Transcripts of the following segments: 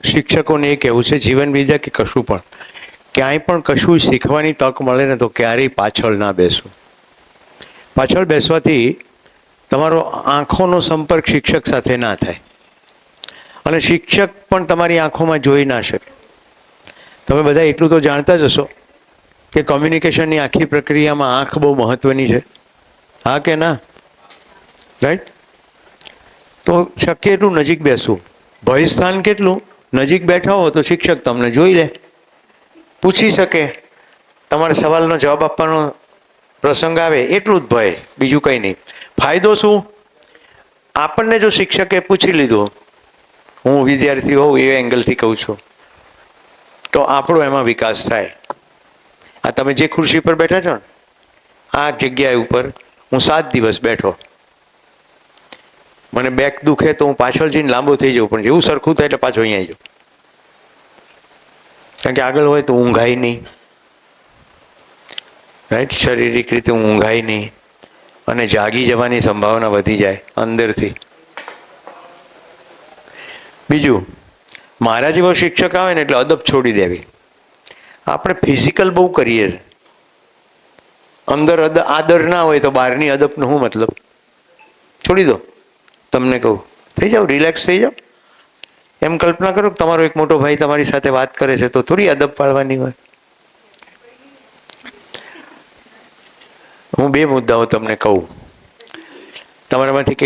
શિક્ષકોને એ કહેવું છે જીવન વિદ્યા કે કશું પણ ક્યાંય પણ કશું શીખવાની તક મળે ને તો ક્યારેય પાછળ ના બેસવું. પાછળ બેસવાથી તમારો આંખોનો સંપર્ક શિક્ષક સાથે ના થાય અને શિક્ષક પણ તમારી આંખોમાં જોઈ ના શકે. તમે બધા એટલું તો જાણતા જ હશો કે કોમ્યુનિકેશનની આખી પ્રક્રિયામાં આંખ બહુ મહત્ત્વની છે. હા કે ના? રાઈટ. તો શક્ય એટલું નજીક બેસવું. ભયસ્થાન કેટલું નજીક બેઠા હો તો શિક્ષક તમને જોઈ લે, પૂછી શકે, તમારા સવાલનો જવાબ આપવાનો પ્રસંગ આવે, એટલું જ ભય, બીજું કંઈ નહીં. ફાયદો શું? આપણને જો શિક્ષકે પૂછી લીધું, હું વિદ્યાર્થી હોઉં એ એંગલથી કહું છું, તો આપણો એમાં વિકાસ થાય. આ તમે જે ખુરશી પર બેઠા છો ને આ જગ્યા ઉપર હું 7 દિવસ બેઠો, મને બેક દુખે તો હું પાછળ જઈને લાંબો થઈ જાઉં, પણ જેવું સરખું થાય એટલે પાછો અહીંયા આવી જાઉં. કારણ કે આગળ હોય તો ઊંઘાય નહીં, રાઈટ. શારીરિક રીતે ઊંઘાય નહીં અને જાગી જવાની સંભાવના વધી જાય અંદરથી. બીજું, મારા જેવો શિક્ષક આવે ને એટલે અદબ છોડી દેવી. આપણે ફિઝિકલ બહુ કરીએ છીએ, અંદર આદર ના હોય તો બહારની અદબનો શું મતલબ? છોડી દો. તમને કહું, થઈ જાઓ, રિલેક્સ થઈ જાઓ. એમ કલ્પના કરો કે તમારો એક મોટો ભાઈ તમારી સાથે વાત કરે છે તો થોડી અદબ પાડવાની હોય. હું 2 મુદ્દાઓ તમને કહું. તમારામાંથી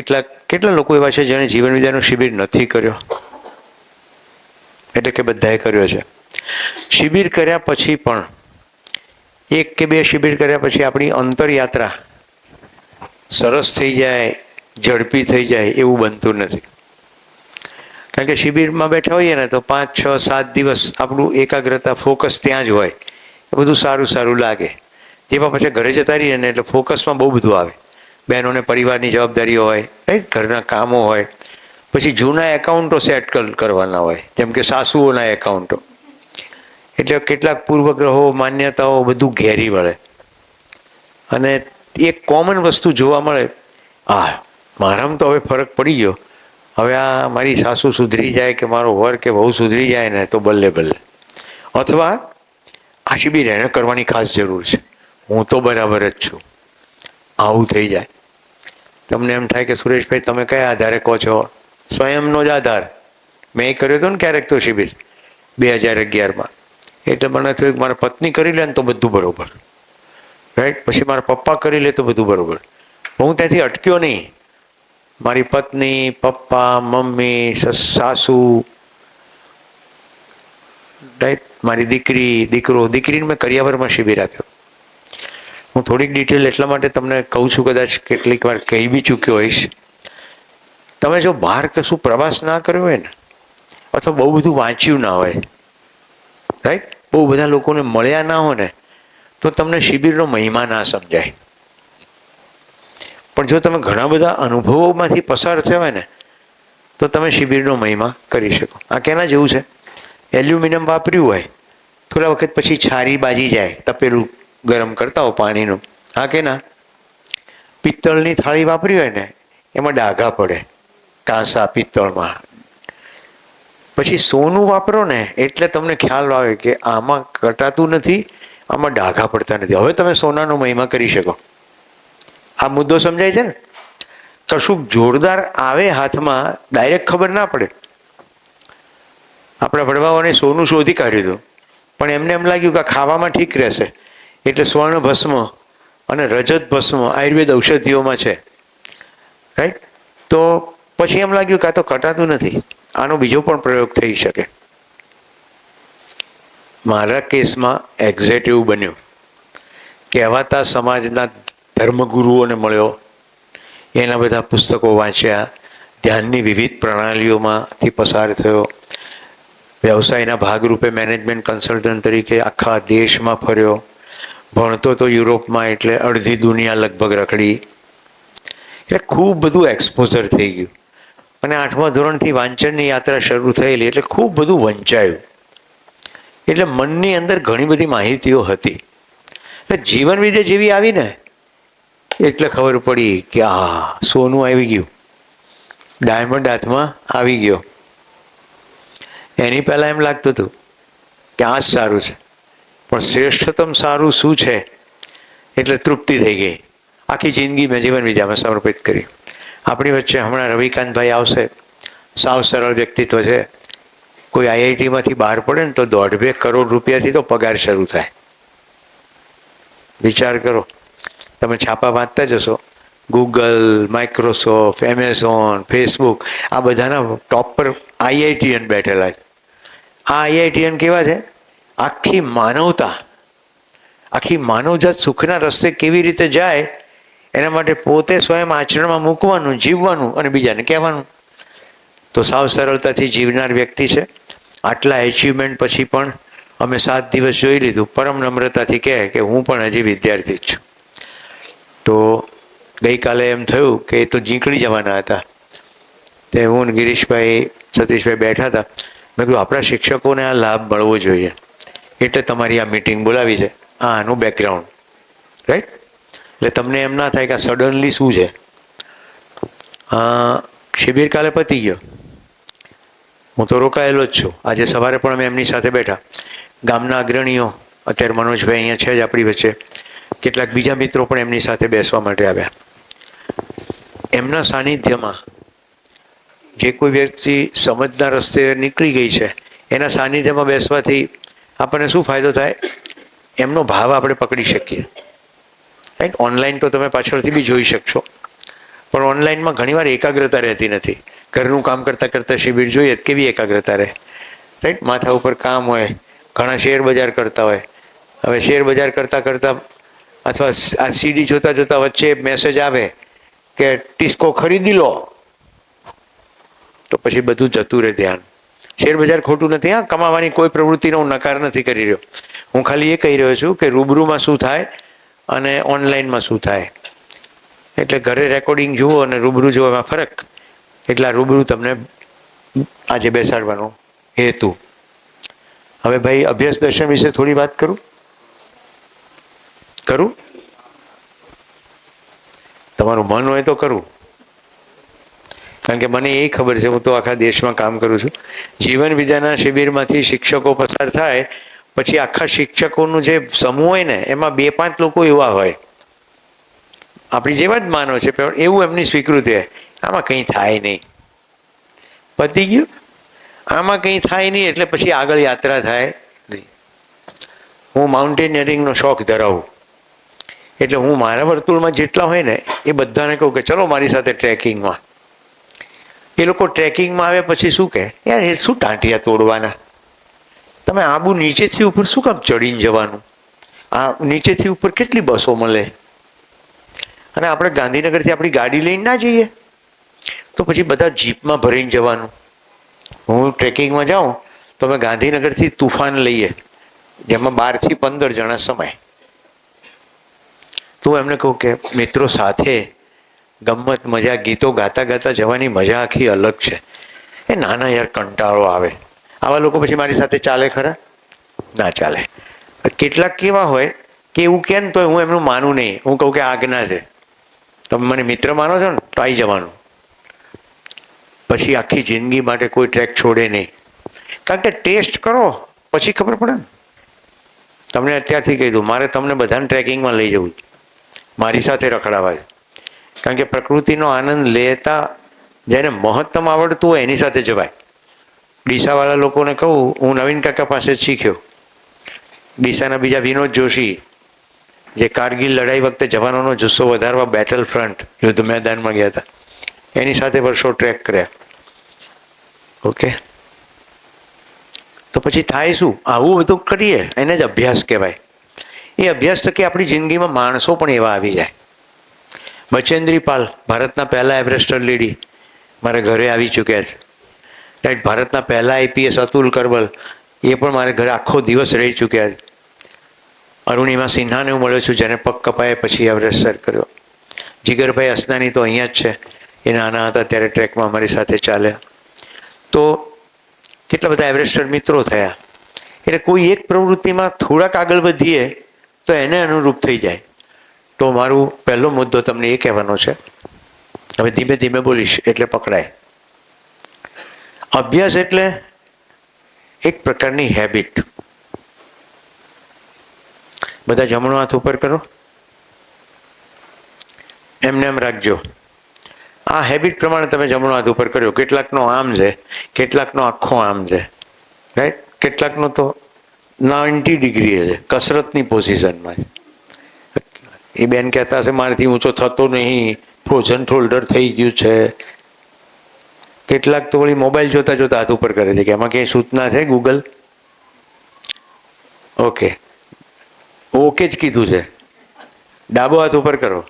કેટલા લોકો એવા છે જેણે જીવન વિદ્યાનો શિબિર નથી કર્યો? એટલે કે બધાએ કર્યો છે. શિબિર કર્યા પછી પણ 1 કે 2 શિબિર કર્યા પછી આપણી અંતરયાત્રા સરસ થઈ જાય, ઝડપી થઈ જાય એવું બનતું નથી. કારણ કે શિબિરમાં બેઠા હોઈએ ને તો 5, 6, 7 દિવસ આપણું એકાગ્રતા, ફોકસ ત્યાં જ હોય. એ બધું સારું સારું લાગે. જેમાં પછી ઘરે જતા રહીએ ને એટલે ફોકસમાં બહુ બધું આવે. બહેનોને પરિવારની જવાબદારીઓ હોય, રાઈટ, ઘરના કામો હોય, પછી જૂના એકાઉન્ટો સેટ કરવાના હોય, જેમ કે સાસુઓના એકાઉન્ટો. એટલે કેટલાક પૂર્વગ્રહો, માન્યતાઓ બધું ઘેરી વળે અને એક કોમન વસ્તુ જોવા મળે, મારામાં તો હવે ફરક પડી ગયો, હવે આ મારી સાસુ સુધરી જાય કે મારો વર કે વહુ સુધરી જાય ને તો બલ્લે બલ્લે. અથવા આ શિબિર એને કરવાની ખાસ જરૂર છે, હું તો બરાબર જ છું, આવું થઈ જાય. તમને એમ થાય કે સુરેશભાઈ તમે કયા આધારે કહો છો? સ્વયંનો જ આધાર. મેં કર્યો હતો ને ક્યારેક તો શિબિર 2011માં. એટલે મને થયું કે મારા પત્ની કરી લે ને તો બધું બરાબર, રાઈટ. પછી મારા પપ્પા કરી લે તો બધું બરાબર. હું ત્યાંથી અટક્યો નહીં. મારી પત્ની, પપ્પા, મમ્મી, સાસુ, રાઈટ, મારી દીકરી, દીકરો, દીકરીને મેં કરિયાવરમાં શિબિર આપ્યો. હું થોડીક ડિટેલ એટલા માટે તમને કહું છું, કદાચ કેટલીક વાર કહી બી ચૂક્યો હોઈશ. તમે જો બહાર કશું પ્રવાસ ના કર્યો હોય ને, અથવા બહુ બધું વાંચ્યું ના હોય, રાઈટ, બહુ બધા લોકોને મળ્યા ના હોય ને, તો તમને શિબિરનો મહિમા ના સમજાય. પણ જો તમે ઘણા બધા અનુભવોમાંથી પસાર થયા હોય ને તો તમે શિબિરનો મહિમા કરી શકો. આ કેના જેવું છે? એલ્યુમિનિયમ વાપર્યું હોય, થોડા વખત પછી છારી બાજી જાય, તપેલું ગરમ કરતા હો પાણીનું, હા કે ના? પિત્તળની થાળી વાપરી હોય ને એમાં ડાઘા પડે, કાંસા પિત્તળમાં. પછી સોનું વાપરો ને એટલે તમને ખ્યાલ આવે કે આમાં કટાતું નથી, આમાં ડાઘા પડતા નથી. હવે તમે સોનાનો મહિમા કરી શકો. આ મુદ્દો સમજાય છે ને? કશુંક જોરદાર આવે હાથમાં, ડાયરેક્ટ ખબર ના પડે. આપણા વડવાઓને સોનું શોધી કાઢ્યું હતું, પણ એમને એમ લાગ્યું કે ખાવામાં ઠીક રહેશે, એટલે સ્વર્ણ ભસ્મ અને રજત ભસ્મ આયુર્વેદ ઔષધિઓમાં છે, રાઈટ. તો પછી એમ લાગ્યું કે આ તો કટાતું નથી, આનો બીજો પણ પ્રયોગ થઈ શકે. મારા કેસમાં એક્ઝેક્ટ એવું બન્યું. કહેવાતા સમાજના ધર્મગુરુઓને મળ્યો, એના બધા પુસ્તકો વાંચ્યા, ધ્યાનની વિવિધ પ્રણાલીઓમાંથી પસાર થયો, વ્યવસાયના ભાગરૂપે મેનેજમેન્ટ કન્સલ્ટન્ટ તરીકે આખા દેશમાં ફર્યો, ભણતો તો યુરોપમાં, એટલે અડધી દુનિયા લગભગ રખડી. એટલે ખૂબ બધું એક્સપોઝર થઈ ગયું. અને 8મા ધોરણથી વાંચનની યાત્રા શરૂ થયેલી, એટલે ખૂબ બધું વંચાયું. એટલે મનની અંદર ઘણી બધી માહિતીઓ હતી. એટલે જીવન વિદ્યા જેવી આવી ને એટલે ખબર પડી કે આ સોનું આવી ગયું, ડાયમંડ હાથમાં આવી ગયો. એની પહેલાં એમ લાગતું હતું કે આ જ સારું છે, પણ શ્રેષ્ઠતમ સારું શું છે એટલે તૃપ્તિ થઈ ગઈ. આખી જિંદગી મેં જીવન વિદ્યામાં સમર્પિત કરી. આપણી વચ્ચે હમણાં રવિકાંતભાઈ આવશે, સાવ સરળ વ્યક્તિત્વ છે. કોઈ આઈઆઈટીમાંથી બહાર પડે ને તો 1.5 કરોડ રૂપિયાથી તો પગાર શરૂ થાય. વિચાર કરો, તમે છાપા વાંચતા જશો, ગૂગલ, માઇક્રોસોફ્ટ, એમેઝોન, ફેસબુક, આ બધાના ટોપ પર આઈઆઈટીએન બેઠેલા છે. આ આઈઆઈટીએન કેવા છે? આખી માનવજાત સુખના રસ્તે કેવી રીતે જાય એના માટે પોતે સ્વયં આચરણમાં મૂકવાનું, જીવવાનું અને બીજાને કહેવાનું. તો સાવ સરળતાથી જીવનાર વ્યક્તિ છે. આટલા એચિવમેન્ટ પછી પણ અમે 7 દિવસ જોઈ લીધું, પરમ નમ્રતાથી કહે કે હું પણ હજી વિદ્યાર્થી જ છું. તો ગઈકાલે એમ થયું કે એ તો નીકળી જવાના હતા. તે હું ગિરીશભાઈ, સતીશભાઈ બેઠા હતા. મેં કીધું આપણા શિક્ષકોને આ લાભ મળવો જોઈએ, એટલે તમારી આ મિટિંગ બોલાવી છે. આનું બેકગ્રાઉન્ડ, રાઈટ? એટલે તમને એમ ના થાય કે આ સડનલી શું છે. શિબિર કાલે પતી ગયો, હું તો રોકાયેલો જ છું. આજે સવારે પણ અમે એમની સાથે બેઠા. ગામના અગ્રણીઓ, અત્યારે મનોજભાઈ અહીંયા છે જ આપણી વચ્ચે, કેટલાક બીજા મિત્રો પણ એમની સાથે બેસવા માટે આવ્યા. એમના સાનિધ્યમાં જે કોઈ વ્યક્તિ સમજના રસ્તે નીકળી ગઈ છે, એના સાનિધ્યમાં બેસવાથી આપણને શું ફાયદો થાય? એમનો ભાવ આપણે પકડી શકીએ, રાઈટ? ઓનલાઈન તો તમે પાછળથી બી જોઈ શકશો, પણ ઓનલાઈનમાં ઘણીવાર એકાગ્રતા રહેતી નથી. ઘરનું કામ કરતાં કરતાં શિબિર જોઈએ કેવી એકાગ્રતા રહે, રાઈટ? માથા ઉપર કામ હોય, ઘણા શેર બજાર કરતા હોય. હવે શેર બજાર કરતાં કરતાં અથવા આ સીડી જોતાં જોતાં વચ્ચે મેસેજ આવે કે ટિસ્કો ખરીદી લો, તો પછી બધું જતું રહે ધ્યાન. શેર બજાર ખોટું નથી, હા, કમાવાની કોઈ પ્રવૃત્તિનો હું નકાર નથી કરી રહ્યો. હું ખાલી એ કહી રહ્યો છું કે રૂબરૂમાં શું થાય અને ઓનલાઈનમાં શું થાય. એટલે ઘરે રેકોર્ડિંગ જુઓ અને રૂબરૂ જોવામાં ફરક. એટલે રૂબરૂ તમને આજે બેસાડવાનો હેતુ. હવે ભાઈ, અભ્યાસ દર્શન વિશે થોડી વાત કરું. તમારું મન હોય તો કરું, કારણ કે મને એ ખબર છે, હું તો આખા દેશમાં કામ કરું છું. જીવન વિદ્યાના શિબિરમાંથી શિક્ષકો પસાર થાય પછી આખા શિક્ષકોનું જે સમૂહ હોય ને, એમાં 2-5 લોકો એવા હોય, આપણી જેવા જ માનવ છે, પણ એવું એમની સ્વીકૃતિ હોય, આમાં કંઈ થાય નહીં, પતી ગયું, આમાં કંઈ થાય નહીં. એટલે પછી આગળ યાત્રા થાય નહીં. હું માઉન્ટેનિયરિંગનો શોખ ધરાવું, એટલે હું મારા વર્તુળમાં જેટલા હોય ને એ બધાને કહું કે ચલો મારી સાથે ટ્રેકિંગમાં. એ લોકો ટ્રેકિંગમાં આવે પછી શું કહે, યાર એ શું ટાંટિયા તોડવાના, તમે આબુ નીચેથી ઉપર શું કામ ચડીને જવાનું? આ નીચેથી ઉપર કેટલી બસો મળે, અને આપણે ગાંધીનગરથી આપણી ગાડી લઈને ના જઈએ તો પછી બધા જીપમાં ભરીને જવાનું. હું ટ્રેકિંગમાં જાઉં તો અમે ગાંધીનગરથી તુફાન લઈએ, જેમાં 12 થી 15 જણા સમાય. તો એમને કહું કે મિત્રો સાથે ગમત મજા, ગીતો ગાતા ગાતા જવાની મજા આખી અલગ છે. એ નાના યાર કંટાળો આવે. આવા લોકો પછી મારી સાથે ચાલે ખરા? ના ચાલે. કેટલાક કેવા હોય કે એવું કે ને તો હું એમનું માનું નહીં. હું કહું કે આજ્ઞા છે, તમે મને મિત્ર માનો છો ને તો આવી જવાનું. પછી આખી જિંદગી માટે કોઈ ટ્રેક છોડે નહીં, કારણ કે ટેસ્ટ કરો પછી ખબર પડે ને. તમને અત્યારથી કહી દઉં, મારે તમને બધાને ટ્રેકિંગમાં લઈ જવું, મારી સાથે રખડાવા છે. કારણ કે પ્રકૃતિનો આનંદ લેતા જેને મહત્તમ આવડતું હોય એની સાથે જવાય. ડીસાવાળા લોકોને કહું, હું નવીન કાકા પાસે જ શીખ્યો. ડીસાના બીજા વિનોદ જોશી, જે કારગિલ લડાઈ વખતે જવાનોનો જુસ્સો વધારવા બેટલ ફ્રન્ટ યુદ્ધ મેદાનમાં ગયા હતા, એની સાથે વર્ષો ટ્રેક કર્યા. ઓકે, તો પછી થાય શું? આવું બધું કરીએ એને જ અભ્યાસ કહેવાય. એ અભ્યાસ થકી આપણી જિંદગીમાં માણસો પણ એવા આવી જાય. બચેન્દ્રી પાલ, ભારતના પહેલા એવરેસ્ટર લેડી, મારા ઘરે આવી ચૂક્યા છે, રાઈટ? ભારતના પહેલા આઈપીએસ અતુલ કરબલ, એ પણ મારે ઘરે આખો દિવસ રહી ચૂક્યા છે. અરુણિમા સિન્હાને હું મળ્યો છું, જેને પગ કપાયા પછી એવરેસ્ટ સર કર્યો. જીગરભાઈ અસનાની તો અહીંયા જ છે, એ નાના હતા ત્યારે ટ્રેકમાં અમારી સાથે ચાલ્યા. તો કેટલા બધા એવરેસ્ટર મિત્રો થયા. એટલે કોઈ એક પ્રવૃત્તિમાં થોડાક આગળ વધીએ તો એને અનુરૂપ થઈ જાય. તો મારું પહેલો મુદ્દો તમને એ કહેવાનો છે, હવે ધીમે ધીમે બોલીશ એટલે પકડાય. અભ્યાસ એટલે એક પ્રકારની હેબિટ. બધા જમણો હાથ ઉપર કરો, એમને એમ રાખજો. આ હેબિટ પ્રમાણે તમે જમણો હાથ ઉપર કર્યો. કેટલાકનો આમ છે, કેટલાકનો આખો આમ છે, રાઈટ? કેટલાકનો તો 90 ડિગ્રી છે, કસરતની પોઝિશનમાં છે. એ બેન કહેતા હશે મારાથી ઊંચો થતો નહીં, ફ્રોઝન શોલ્ડર થઈ ગયું છે. કેટલાક તો વળી મોબાઈલ જોતા જોતા હાથ ઉપર કરે છે કે એમાં ક્યાંય સૂચના છે ગૂગલ? ઓકે ઓકે જ કીધું છે. ડાબો હાથ ઉપર કરો.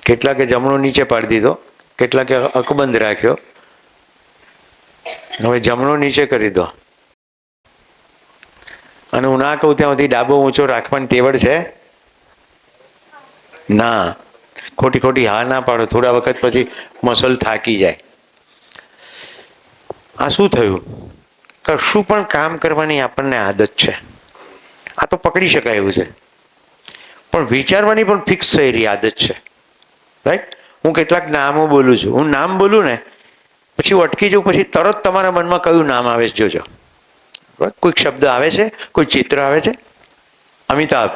કેટલાકે જમણો નીચે પાડી દીધો, કેટલાકે અકબંધ રાખ્યો. હવે જમણો નીચે કરી દો. અને હું ના કહું ત્યાં સુધી ડાબો ઊંચો રાખવાની તેવડ છે? ના. ખોટી ખોટી હા ના પાડો, થોડા વખત પછી મસલ થાકી જાય. આ શું થયું? કશું પણ કામ કરવાની આપણને આદત છે, આ તો પકડી શકાય એવું છે. પણ વિચારવાની પણ ફિક્સ થઈ રહી આદત છે, રાઈટ? હું કેટલાક નામો બોલું છું, હું નામ બોલું ને પછી હું અટકી જાઉં, પછી તરત તમારા મનમાં કયું નામ આવે છે જોજો. કોઈક શબ્દ આવે છે, કોઈ ચિત્ર આવે છે. અમિતાભ,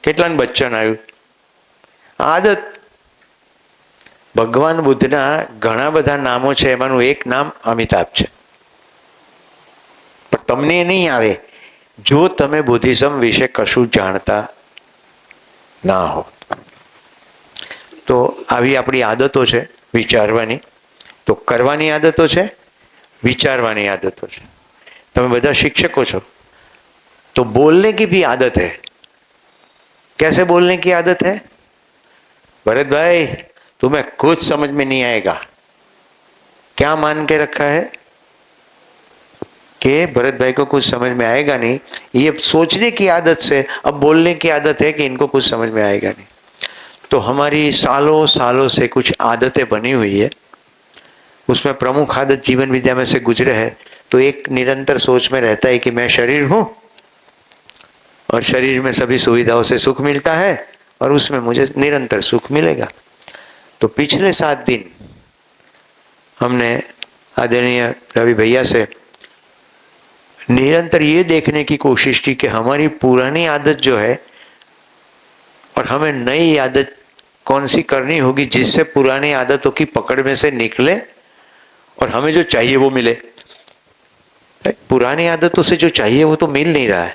કેટલાને બચ્ચન આવ્યું. આદત. ભગવાન બુદ્ધના ઘણા બધા નામો છે, એમાંનું એક નામ અમિતાભ છે. પણ તમને નહીં આવે જો તમે બુદ્ધિઝમ વિશે કશું જાણતા ના હો. તો આવી આપણી આદતો છે વિચારવાની, તો કરવાની આદતો છે, વિચારવાની આદતો છે. તમે બધા શિક્ષકો છો तो बोलने की भी आदत है. कैसे बोलने की आदत है? भरत भाई तुम्हें कुछ समझ में नहीं आएगा. क्या मान के रखा है कि भरत भाई को कुछ समझ में आएगा नहीं. ये सोचने की आदत से अब बोलने की आदत है कि इनको कुछ समझ में आएगा नहीं. तो हमारी सालों सालों से कुछ आदतें बनी हुई है, उसमें प्रमुख आदत जीवन विद्या में से गुजरे है. तो एक निरंतर सोच में रहता है कि मैं शरीर हूं और शरीर में सभी सुविधाओं से सुख मिलता है और उसमें मुझे निरंतर सुख मिलेगा. तो पिछले 7 दिन हमने आदरणीय रवि भैया से निरंतर ये देखने की कोशिश की कि हमारी पुरानी आदत जो है और हमें नई आदत कौन सी करनी होगी जिससे पुरानी आदतों की पकड़ में से निकले और हमें जो चाहिए वो मिले. पुरानी आदतों से जो चाहिए वो तो मिल नहीं रहा है,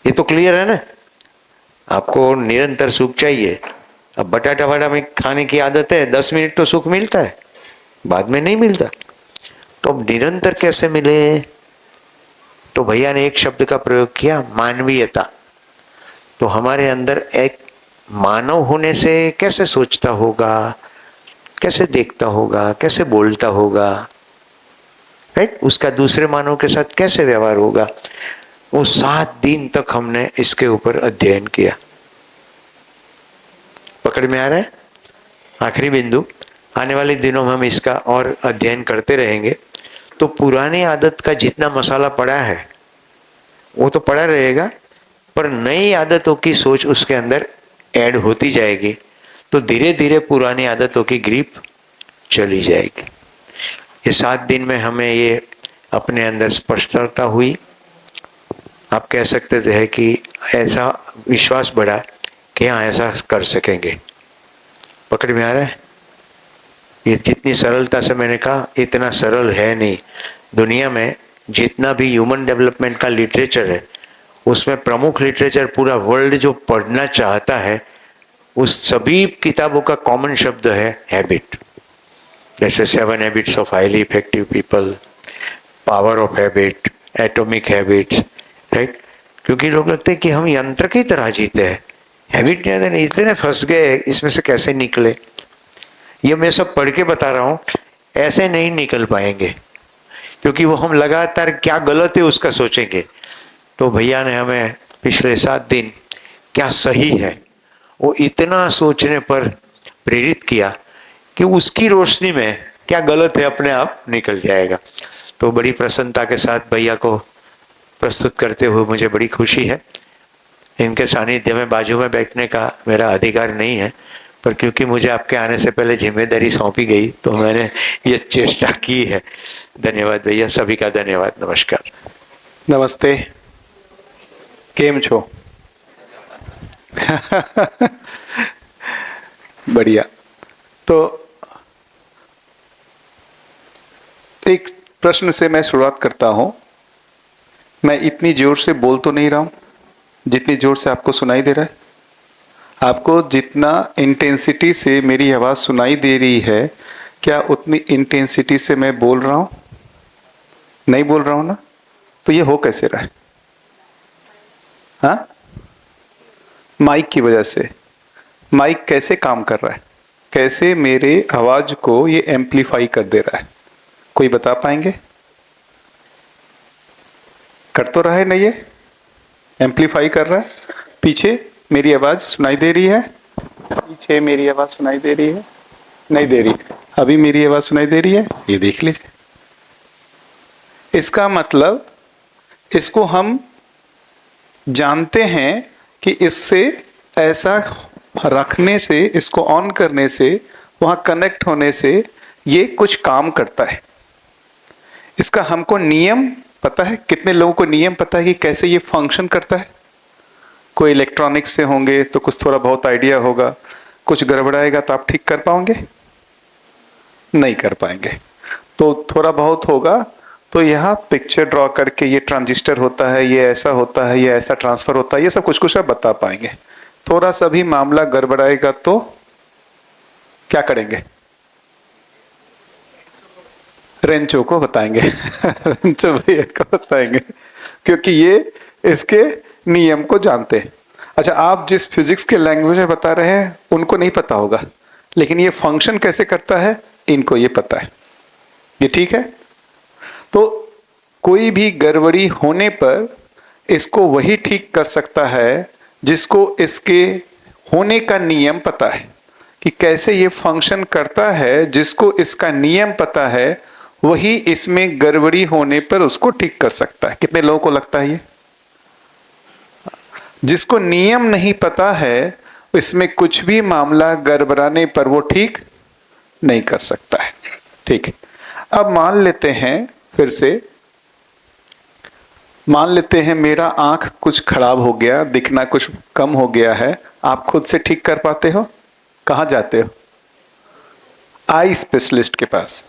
ये तो क्लियर है ना. आपको निरंतर सुख चाहिए. अब बटाटा वड़ा में खाने की आदत है, 10 मिनट तो सुख मिलता है, बाद में नहीं मिलता. तो अब निरंतर कैसे मिले? तो भैया ने एक शब्द का प्रयोग किया, मानवीयता. तो हमारे अंदर एक मानव होने से कैसे सोचता होगा, कैसे देखता होगा, कैसे बोलता होगा, राइट? उसका दूसरे मानव के साथ कैसे व्यवहार होगा. वो 7 दिन तक हमने इसके ऊपर अध्ययन किया. पकड़ में आ रहा है? आखिरी बिंदु, आने वाले दिनों में हम इसका और अध्ययन करते रहेंगे. तो पुरानी आदत का जितना मसाला पड़ा है वो तो पड़ा रहेगा, पर नई आदतों की सोच उसके अंदर ऐड होती जाएगी. तो धीरे धीरे पुरानी आदतों की ग्रिप चली जाएगी. ये 7 दिन में हमें ये अपने अंदर स्पष्टता हुई. आप कह सकते थे कि ऐसा विश्वास बढ़ा कि हाँ ऐसा कर सकेंगे. पकड़ में आ रहा है? ये जितनी सरलता से मैंने कहा इतना सरल है नहीं. दुनिया में जितना भी ह्यूमन डेवलपमेंट का लिटरेचर है उसमें प्रमुख लिटरेचर पूरा वर्ल्ड जो पढ़ना चाहता है उस सभी किताबों का कॉमन शब्द है हैबिट. जैसे 7 habits of highly effective people, power of habit, atomic habits, right? क्योंकि लोग लगते हैं कि हम यंत्र की तरह जीते हैं, हैबिट नहीं, इतने फंस गए इसमें से कैसे निकले. ये मैं सब पढ़ के बता रहा हूँ, ऐसे नहीं निकल पाएंगे क्योंकि वो हम लगातार क्या गलत है उसका सोचेंगे. तो भैया ने हमें पिछले 7 दिन क्या सही है वो इतना सोचने पर प्रेरित किया कि उसकी रोशनी में क्या गलत है अपने आप निकल जाएगा. तो बड़ी प्रसन्नता के साथ भैया को प्रस्तुत करते हुए मुझे बड़ी खुशी है. इनके सानिध्य में बाजू में बैठने का मेरा अधिकार नहीं है, पर क्योंकि मुझे आपके आने से पहले जिम्मेदारी सौंपी गई तो मैंने ये चेष्टा की है। धन्यवाद भैया, सभी का धन्यवाद। नमस्कार। नमस्ते, केम छो? बढ़िया। तो एक प्रश्न से मैं शुरुआत करता हूं। मैं इतनी जोर से बोल तो नहीं रहा हूं जितनी जोर से आपको सुनाई दे रहा है। आपको जितना इंटेंसिटी से मेरी आवाज सुनाई दे रही है, क्या उतनी इंटेंसिटी से मैं बोल रहा हूं? नहीं बोल रहा हूं ना? तो ये हो कैसे रहा है? हाँ, माइक की वजह से। माइक कैसे काम कर रहा है? कैसे मेरे आवाज को ये एम्पलीफाई कर दे रहा है? कोई बता पाएंगे? कर तो रहा है ना, ये एम्पलीफाई कर रहा है। पीछे मेरी आवाज सुनाई दे रही है? पीछे मेरी आवाज सुनाई दे रही है? नहीं दे रही। अभी मेरी आवाज सुनाई दे रही है? ये देख लीजिए। इसका मतलब, इसको हम जानते हैं कि इससे ऐसा रखने से, इसको ऑन करने से, वहां कनेक्ट होने से ये कुछ काम करता है। इसका हमको नियम पता है? कितने लोगों को नियम पता है कि कैसे ये फंक्शन करता है? कोई इलेक्ट्रॉनिक्स से होंगे तो कुछ थोड़ा बहुत आइडिया होगा। कुछ गड़बड़ाएगा तो आप ठीक कर पाओगे? नहीं कर पाएंगे। तो थोड़ा बहुत होगा तो यहाँ पिक्चर ड्रॉ करके ये ट्रांजिस्टर होता है, ये ऐसा होता है, ये ऐसा ट्रांसफर होता है, ये सब कुछ कुछ आप बता पाएंगे। थोड़ा सा भी मामला गड़बड़ाएगा तो क्या करेंगे? रेंचो को बताएंगे। रेंचो भैया को बताएंगे, क्योंकि ये इसके नियम को जानते हैं। अच्छा, आप जिस फिजिक्स के लैंग्वेज में बता रहे हैं उनको नहीं पता होगा, लेकिन ये फंक्शन कैसे करता है इनको ये पता है। ये ठीक है? तो कोई भी गड़बड़ी होने पर इसको वही ठीक कर सकता है जिसको इसके होने का नियम पता है कि कैसे ये फंक्शन करता है। जिसको इसका नियम पता है वही इसमें गड़बड़ी होने पर उसको ठीक कर सकता है। कितने लोगों को लगता है ये? जिसको नियम नहीं पता है इसमें कुछ भी मामला गड़बड़ाने पर वो ठीक नहीं कर सकता है। ठीक है, अब मान लेते हैं, फिर से मान लेते हैं मेरा आंख कुछ खराब हो गया, दिखना कुछ कम हो गया है। आप खुद से ठीक कर पाते हो? कहाँ जाते हो? आई स्पेशलिस्ट के पास।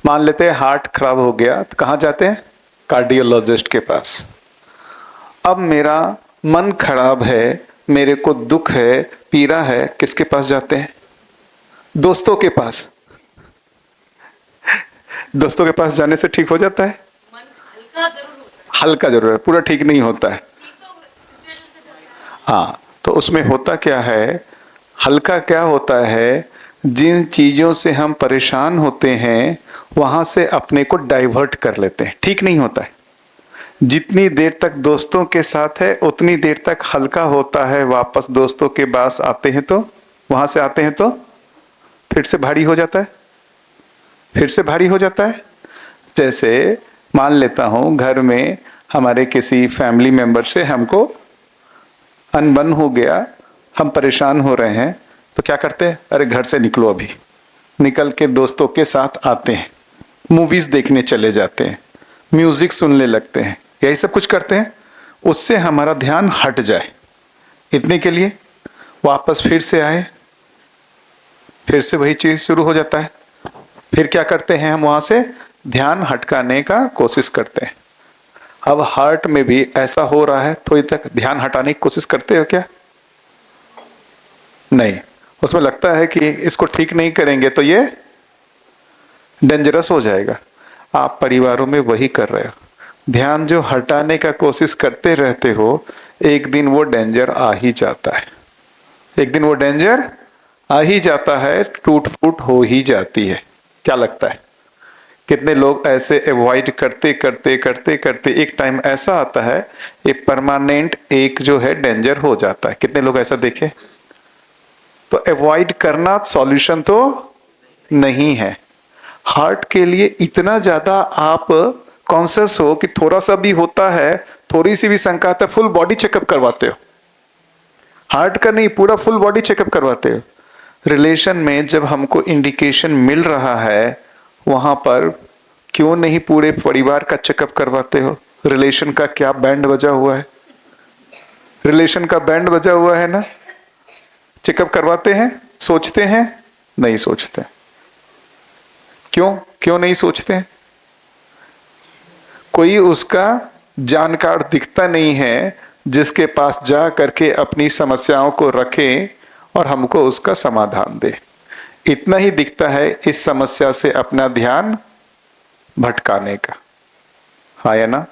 मान लेते हैं हार्ट खराब हो गया तो कहाँ जाते हैं? कार्डियोलॉजिस्ट के पास। अब मेरा मन खराब है, मेरे को दुख है, पीड़ा है, किसके पास जाते हैं? दोस्तों के पास। दोस्तों के पास जाने से ठीक हो जाता है? हल्का जरूर है, पूरा ठीक नहीं होता है। हाँ, तो उसमें होता क्या है? हल्का क्या होता है? जिन चीजों से हम परेशान होते हैं वहां से अपने को डाइवर्ट कर लेते हैं। ठीक नहीं होता है। जितनी देर तक दोस्तों के साथ है उतनी देर तक हल्का होता है। वापस दोस्तों के पास आते हैं तो, वहां से आते हैं तो फिर से भारी हो जाता है, फिर से भारी हो जाता है। जैसे मान लेता हूं घर में हमारे किसी फैमिली मेंबर से हमको अनबन हो गया, हम परेशान हो रहे हैं, तो क्या करते हैं? अरे घर से निकलो, अभी निकल के दोस्तों के साथ आते हैं, मूवीज देखने चले जाते हैं, म्यूजिक सुनने लगते हैं, यही सब कुछ करते हैं। उससे हमारा ध्यान हट जाए, इतने के लिए वापस फिर से आए, फिर से वही चीज शुरू हो जाता है। फिर क्या करते हैं? हम वहां से ध्यान हटकाने का कोशिश करते हैं। अब हार्ट में भी ऐसा हो रहा है, थोड़ी तक ध्यान हटाने की कोशिश करते हो क्या? नहीं। उसमें लगता है कि इसको ठीक नहीं करेंगे तो ये डेंजरस हो जाएगा। आप परिवारों में वही कर रहे हो, ध्यान जो हटाने का कोशिश करते रहते हो, एक दिन वो डेंजर आ ही जाता है। एक दिन वो डेंजर आ ही जाता है, टूट फूट हो ही जाती है। क्या लगता है कितने लोग ऐसे अवॉइड करते करते करते करते एक टाइम ऐसा आता है, एक परमानेंट एक जो है डेंजर हो जाता है? कितने लोग ऐसा देखे? तो अवॉइड करना सॉल्यूशन तो नहीं है। हार्ट के लिए इतना ज्यादा आप कॉन्शियस हो कि थोड़ा सा भी होता है, थोड़ी सी भी शंका आता है, फुल बॉडी चेकअप करवाते हो। हार्ट का नहीं, पूरा फुल बॉडी चेकअप करवाते हो। रिलेशन में जब हमको इंडिकेशन मिल रहा है वहां पर क्यों नहीं पूरे परिवार का चेकअप करवाते हो? रिलेशन का क्या बैंड बजा हुआ है? रिलेशन का बैंड बजा हुआ है ना? चेकअप करवाते हैं? सोचते हैं? नहीं सोचते। क्यों क्यों नहीं सोचते? कोई उसका जानकार दिखता नहीं है जिसके पास जा करके अपनी समस्याओं को रखे और हमको उसका समाधान दे। इतना ही दिखता है इस समस्या से अपना ध्यान भटकाने का। हाँ या ना?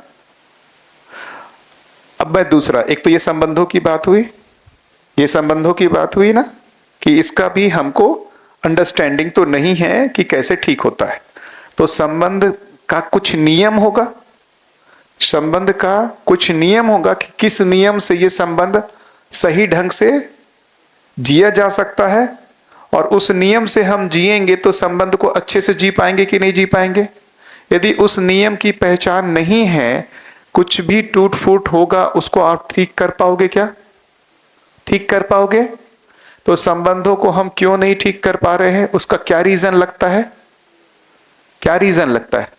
अब मैं दूसरा, एक तो ये संबंधों की बात हुई, ये संबंधों की बात हुई ना, कि इसका भी हमको अंडरस्टैंडिंग तो नहीं है कि कैसे ठीक होता है। तो संबंध का कुछ नियम होगा, संबंध का कुछ नियम होगा कि किस नियम से ये संबंध सही ढंग से जिया जा सकता है, और उस नियम से हम जिएंगे तो संबंध को अच्छे से जी पाएंगे कि नहीं जी पाएंगे। यदि उस नियम की पहचान नहीं है, कुछ भी टूट फूट होगा उसको आप ठीक कर पाओगे क्या? ठीक कर पाओगे? तो संबंधों को हम क्यों नहीं ठीक कर पा रहे हैं, उसका क्या रीजन लगता है? क्या रीजन लगता है?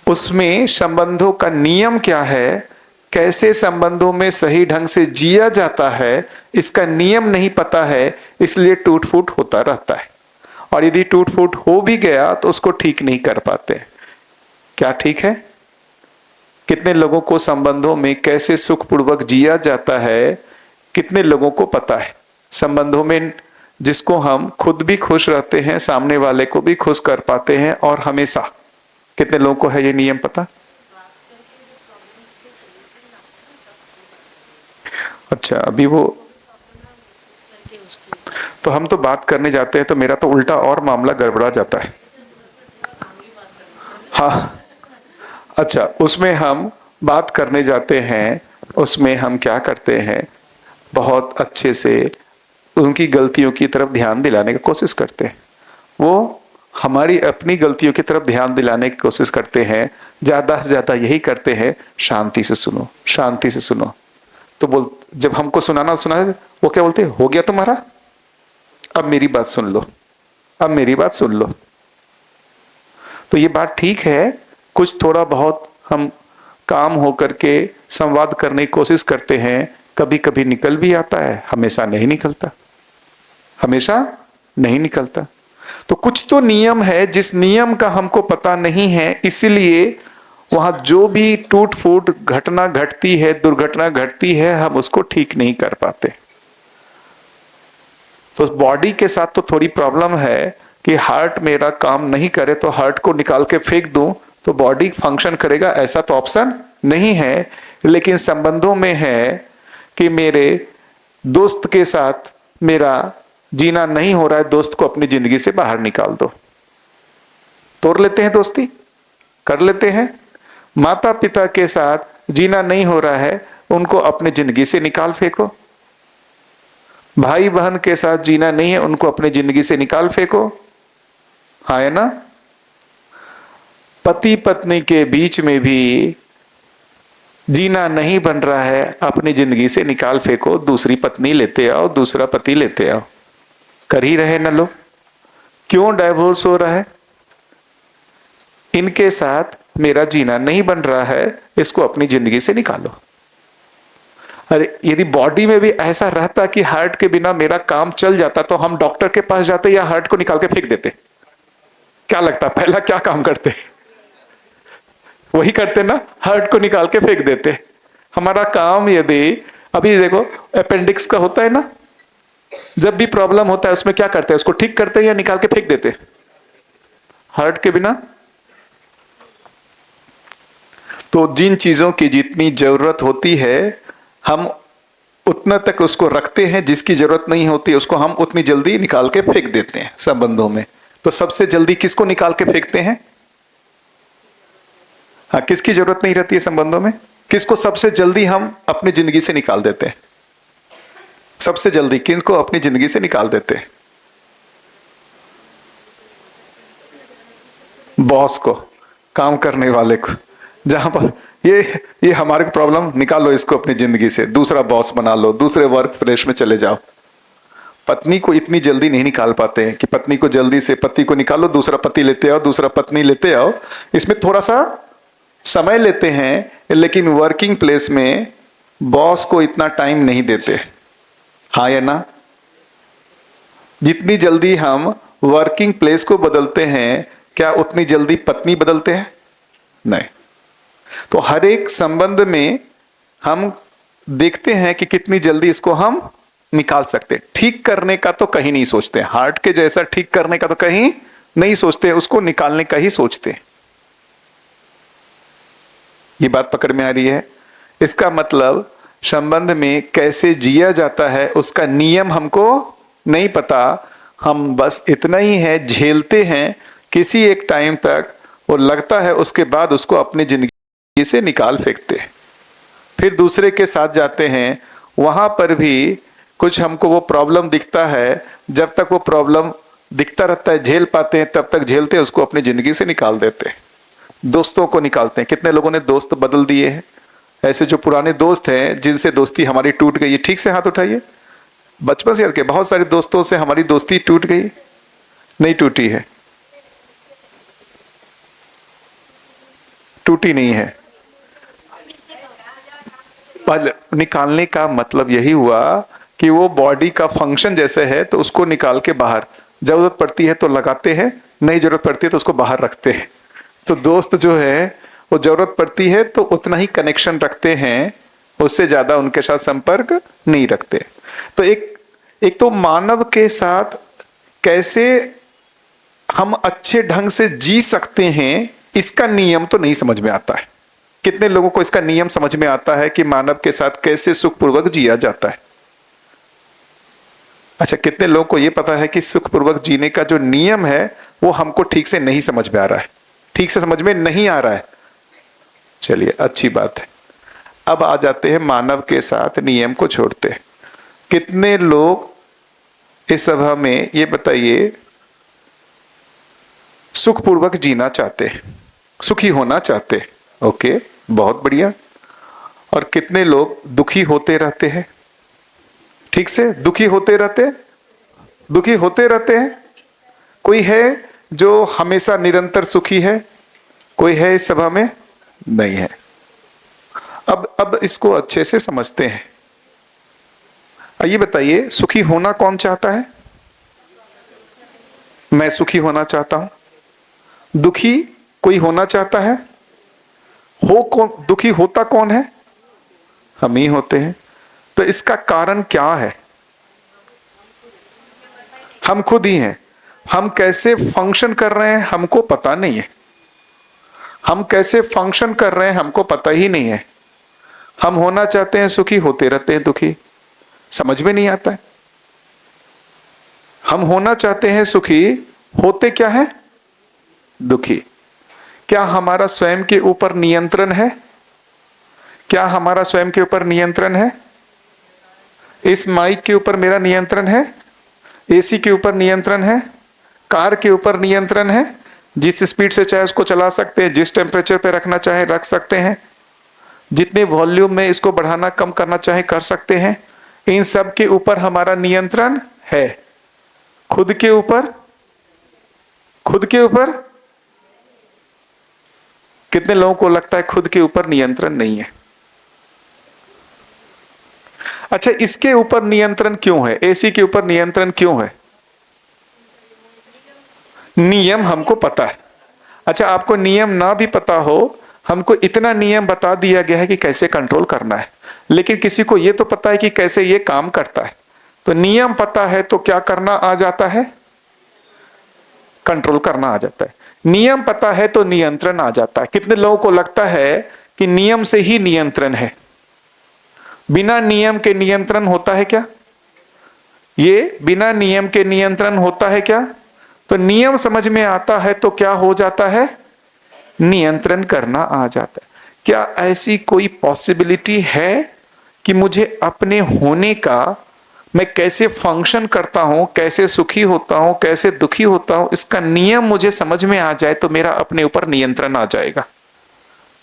उसमें संबंधों का नियम क्या है, कैसे संबंधों में सही ढंग से जिया जाता है, इसका नियम नहीं पता है, इसलिए टूट फूट होता रहता है। और यदि टूट फूट हो भी गया तो उसको ठीक नहीं कर पाते। क्या ठीक है? कितने लोगों को संबंधों में कैसे सुखपूर्वक जिया जाता है, कितने लोगों को पता है? संबंधों में जिसको हम खुद भी खुश रहते हैं, सामने वाले को भी खुश कर पाते हैं, और हमेशा कितने लोगों को है ये नियम पता? अच्छा, अभी वो तो हम तो बात करने जाते हैं तो मेरा तो उल्टा और मामला गड़बड़ा जाता है। हाँ, अच्छा, उसमें हम बात करने जाते हैं, उसमें हम क्या करते हैं, बहुत अच्छे से उनकी गलतियों की तरफ ध्यान दिलाने की कोशिश करते हैं। वो हमारी अपनी गलतियों की तरफ ध्यान दिलाने की कोशिश करते हैं। ज्यादा से ज्यादा यही करते हैं, शांति से सुनो, शांति से सुनो। तो बोल, जब हमको सुनाना वो क्या बोलते हैं, हो गया तुम्हारा, अब मेरी बात सुन लो, अब मेरी बात सुन लो। तो ये बात ठीक है, कुछ थोड़ा बहुत हम काम हो करके संवाद करने की कोशिश करते हैं, कभी कभी निकल भी आता है, हमेशा नहीं निकलता, हमेशा नहीं निकलता। तो कुछ तो नियम है जिस नियम का हमको पता नहीं है, इसीलिए वहां जो भी टूट फूट घटना घटती है, दुर्घटना घटती है, हम उसको ठीक नहीं कर पाते। तो बॉडी के साथ तो थोड़ी प्रॉब्लम है कि हार्ट मेरा काम नहीं करे तो हार्ट को निकाल के फेंक दूं तो बॉडी फंक्शन करेगा, ऐसा तो ऑप्शन नहीं है। लेकिन संबंधों में है कि मेरे दोस्त के साथ मेरा जीना नहीं हो रहा है, दोस्त को अपनी जिंदगी से बाहर निकाल दो। तोड़ लेते हैं दोस्ती, कर लेते हैं। माता पिता के साथ जीना नहीं हो रहा है, उनको अपनी जिंदगी से निकाल फेंको। भाई बहन के साथ जीना नहीं है, उनको अपनी जिंदगी से निकाल फेंको। हाँ है ना? पति पत्नी के बीच में भी जीना नहीं बन रहा है, अपनी जिंदगी से निकाल फेंको, दूसरी पत्नी लेते आओ, दूसरा पति लेते आओ। कर ही रहे ना लोग। क्यों डाइवोर्स हो रहा है? इनके साथ मेरा जीना नहीं बन रहा है, इसको अपनी जिंदगी से निकालो। अरे यदि बॉडी में भी ऐसा रहता कि हार्ट के बिना मेरा काम चल जाता तो हम डॉक्टर के पास जाते या हार्ट को निकाल के फेंक देते? क्या लगता, पहला क्या काम करते? वही करते ना, हार्ट को निकाल के फेंक देते। हमारा काम, यदि अभी देखो अपेंडिक्स का होता है ना, जब भी प्रॉब्लम होता है उसमें क्या करते हैं, उसको ठीक करते हैं या निकाल के फेंक देते हार्ट के बिना? तो जिन चीजों की जितनी जरूरत होती है हम उतना तक उसको रखते हैं, जिसकी जरूरत नहीं होती उसको हम उतनी जल्दी निकाल के फेंक देते हैं संबंधों में। तो सबसे जल्दी किसको निकाल के फेंकते हैं? हाँ, किसकी जरूरत नहीं रहती है संबंधों में, किसको सबसे जल्दी हम अपनी जिंदगी से निकाल देते हैं? सबसे जल्दी किनको अपनी जिंदगी से निकाल देते हैं? बॉस को, काम करने वाले को। जहां पर ये हमारे प्रॉब्लम, निकालो इसको अपनी जिंदगी से, दूसरा बॉस बना लो, दूसरे वर्क प्लेस में चले जाओ। पत्नी को इतनी जल्दी नहीं निकाल पाते हैं कि पत्नी को जल्दी से पति को निकालो, दूसरा पति लेते आओ, दूसरा पत्नी लेते आओ। इसमें थोड़ा सा समय लेते हैं, लेकिन वर्किंग प्लेस में बॉस को इतना टाइम नहीं देते। हाँ या ना? जितनी जल्दी हम वर्किंग प्लेस को बदलते हैं, क्या उतनी जल्दी पत्नी बदलते हैं? नहीं। तो हर एक संबंध में हम देखते हैं कि कितनी जल्दी इसको हम निकाल सकते हैं। ठीक करने का तो कहीं नहीं सोचते, हार्ट के जैसा ठीक करने का तो कहीं नहीं सोचते, उसको निकालने का ही सोचते। ये बात पकड़ में आ रही है? इसका मतलब संबंध में कैसे जिया जाता है उसका नियम हमको नहीं पता। हम बस इतना ही है, झेलते हैं किसी एक टाइम तक, वो लगता है उसके बाद उसको अपनी जिंदगी से निकाल फेंकते हैं। फिर दूसरे के साथ जाते हैं, वहां पर भी कुछ हमको वो प्रॉब्लम दिखता है। जब तक वो प्रॉब्लम दिखता रहता है, झेल पाते हैं, तब तक झेलते हैं, उसको अपनी जिंदगी से निकाल देते हैं। दोस्तों को निकालते हैं। कितने लोगों ने दोस्त बदल दिए हैं? ऐसे जो पुराने दोस्त हैं जिनसे दोस्ती हमारी टूट गई है, ठीक से हाथ उठाइए। बचपन से के बहुत सारे दोस्तों से हमारी दोस्ती टूट गई, नहीं टूटी है? टूटी नहीं है। पर निकालने का मतलब यही हुआ कि वो बॉडी का फंक्शन जैसे है, तो उसको निकाल के बाहर, जरूरत पड़ती है तो लगाते हैं, नहीं जरूरत पड़ती है तो उसको बाहर रखते हैं। तो दोस्त जो है वो जरूरत पड़ती है तो उतना ही कनेक्शन रखते हैं, उससे ज्यादा उनके साथ संपर्क नहीं रखते। तो एक तो मानव के साथ कैसे हम अच्छे ढंग से जी सकते हैं, इसका नियम तो नहीं समझ में आता है। कितने लोगों को इसका नियम समझ में आता है कि मानव के साथ कैसे सुखपूर्वक जिया जाता है? अच्छा, कितने लोगों को यह पता है कि सुखपूर्वक जीने का जो नियम है वो हमको ठीक से नहीं समझ में आ रहा है, ठीक से समझ में नहीं आ रहा है? चलिए, अच्छी बात है। अब आ जाते हैं मानव के साथ नियम को छोड़ते। कितने लोग इस सभा में ये बताइए सुखपूर्वक जीना चाहते, सुखी होना चाहते? ओके, बहुत बढ़िया। और कितने लोग दुखी होते रहते हैं? ठीक से दुखी होते रहते, दुखी होते रहते हैं। कोई है जो हमेशा निरंतर सुखी है? कोई है इस सभा में? नहीं है। अब इसको अच्छे से समझते हैं। आइए बताइए, सुखी होना कौन चाहता है? मैं सुखी होना चाहता हूं। दुखी कोई होना चाहता है? हो कौन दुखी होता? कौन है? हम ही होते हैं। तो इसका कारण क्या है? हम खुद ही हैं। हम कैसे फंक्शन कर रहे हैं हमको पता नहीं है। हम कैसे फंक्शन कर रहे हैं हमको पता ही नहीं है। हम होना चाहते हैं सुखी, होते रहते हैं दुखी, समझ में नहीं आता है। हम होना चाहते हैं सुखी, होते क्या है? दुखी। क्या हमारा स्वयं के ऊपर नियंत्रण है? क्या हमारा स्वयं के ऊपर नियंत्रण है? इस माइक के ऊपर मेरा नियंत्रण है? एसी के ऊपर नियंत्रण है? कार के ऊपर नियंत्रण है? जिस स्पीड से चाहे उसको चला सकते हैं, जिस टेम्परेचर पे रखना चाहे रख सकते हैं, जितने वॉल्यूम में इसको बढ़ाना कम करना चाहे कर सकते हैं। इन सब के ऊपर हमारा नियंत्रण है। खुद के ऊपर, खुद के ऊपर कितने लोगों को लगता है खुद के ऊपर नियंत्रण नहीं है? अच्छा, इसके ऊपर नियंत्रण क्यों है? एसी के ऊपर नियंत्रण क्यों है? नियम हमको पता है। अच्छा, आपको नियम ना भी पता हो, हमको इतना नियम बता दिया गया है कि कैसे कंट्रोल करना है, लेकिन किसी को यह तो पता है कि कैसे ये काम करता है। तो नियम पता है तो क्या करना आ जाता है? कंट्रोल करना आ जाता है। नियम पता है तो नियंत्रण आ जाता है। कितने लोगों को लगता है कि नियम से ही नियंत्रण है? बिना नियम के नियंत्रण होता है क्या? ये बिना नियम के नियंत्रण होता है क्या? तो नियम समझ में आता है तो क्या हो जाता है? नियंत्रण करना आ जाता है। क्या ऐसी कोई पॉसिबिलिटी है कि मुझे अपने होने का, मैं कैसे फंक्शन करता हूं, कैसे सुखी होता हूं, कैसे दुखी होता हूं, इसका नियम मुझे समझ में आ जाए तो मेरा अपने ऊपर नियंत्रण आ जाएगा?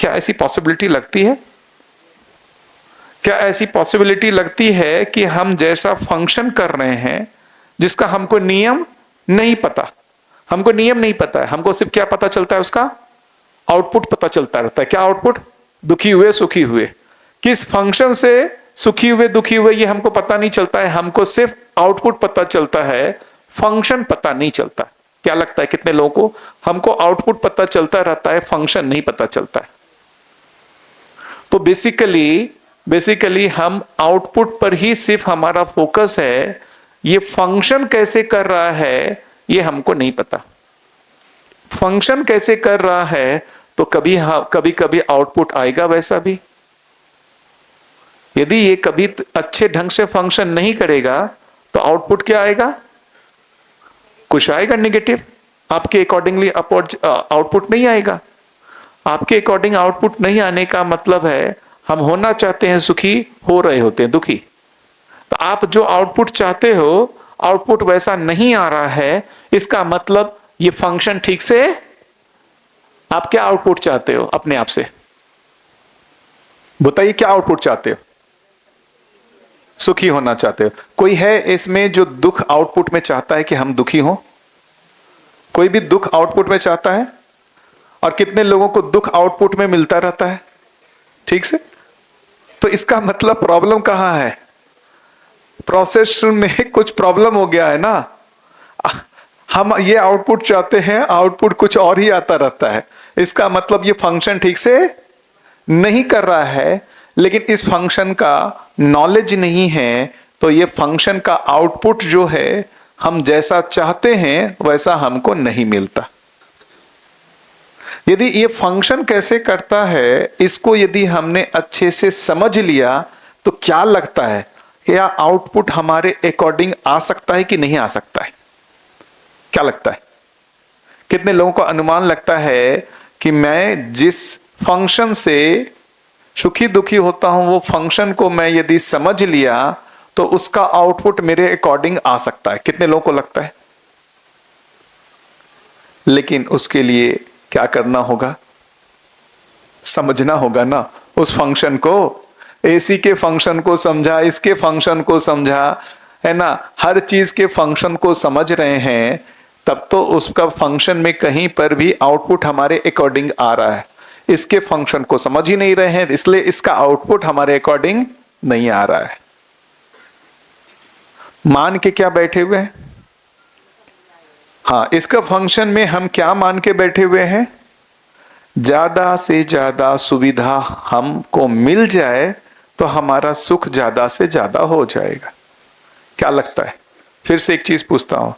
क्या ऐसी पॉसिबिलिटी लगती है? क्या ऐसी पॉसिबिलिटी लगती है कि हम जैसा फंक्शन कर रहे हैं, जिसका हमको नियम नहीं पता। हमको नियम नहीं पता है, हमको सिर्फ क्या पता चलता है, उसका आउटपुट पता चलता रहता है। क्या आउटपुट? दुखी हुए सुखी हुए। किस फंक्शन से सुखी हुए दुखी हुए ये हमको पता नहीं चलता है, हमको सिर्फ आउटपुट पता चलता है, फंक्शन पता नहीं चलता। क्या लगता है कितने लोगों को? हमको आउटपुट पता चलता रहता है, फंक्शन नहीं पता चलता है। तो बेसिकली हम आउटपुट पर ही सिर्फ हमारा फोकस है, ये फंक्शन कैसे कर रहा है ये हमको नहीं पता। फंक्शन कैसे कर रहा है तो कभी कभी आउटपुट आएगा वैसा भी। यदि ये कभी अच्छे ढंग से फंक्शन नहीं करेगा तो आउटपुट क्या आएगा? कुछ आएगा नेगेटिव। आपके अकॉर्डिंगली आउटपुट नहीं आएगा। आपके अकॉर्डिंग आउटपुट नहीं आने का मतलब है हम होना चाहते हैं सुखी, हो रहे होते हैं दुखी। तो आप जो आउटपुट चाहते हो आउटपुट वैसा नहीं आ रहा है, इसका मतलब ये फंक्शन ठीक से। आप क्या आउटपुट चाहते हो अपने आप से? बताइए क्या आउटपुट चाहते हो? सुखी होना चाहते हो। कोई है इसमें जो दुख आउटपुट में चाहता है कि हम दुखी हों? कोई भी दुख आउटपुट में चाहता है? और कितने लोगों को दुख आउटपुट में मिलता रहता है ठीक से? तो इसका मतलब प्रॉब्लम कहां है? प्रोसेस में कुछ प्रॉब्लम हो गया है ना। हम ये आउटपुट चाहते हैं, आउटपुट कुछ और ही आता रहता है। इसका मतलब ये फंक्शन ठीक से नहीं कर रहा है, लेकिन इस फंक्शन का नॉलेज नहीं है, तो ये फंक्शन का आउटपुट जो है हम जैसा चाहते हैं वैसा हमको नहीं मिलता। यदि ये फंक्शन कैसे करता है इसको यदि हमने अच्छे से समझ लिया तो क्या लगता है, क्या आउटपुट हमारे अकॉर्डिंग आ सकता है कि नहीं आ सकता है? क्या लगता है? कितने लोगों को अनुमान लगता है कि मैं जिस फंक्शन से सुखी दुखी होता हूं वो फंक्शन को मैं यदि समझ लिया तो उसका आउटपुट मेरे अकॉर्डिंग आ सकता है? कितने लोगों को लगता है? लेकिन उसके लिए क्या करना होगा? समझना होगा ना उस फंक्शन को। एसी के फंक्शन को समझा, इसके फंक्शन को समझा, है ना, हर चीज के फंक्शन को समझ रहे हैं, तब तो उसका फंक्शन में कहीं पर भी आउटपुट हमारे अकॉर्डिंग आ रहा है। इसके फंक्शन को समझ ही नहीं रहे हैं, इसलिए इसका आउटपुट हमारे अकॉर्डिंग नहीं आ रहा है। मान के क्या बैठे हुए हैं? हाँ, इसका फंक्शन में हम क्या मान के बैठे हुए हैं? ज्यादा से ज्यादा सुविधा हमको मिल जाए तो हमारा सुख ज्यादा से ज्यादा हो जाएगा। क्या लगता है? फिर से एक चीज पूछता हूं,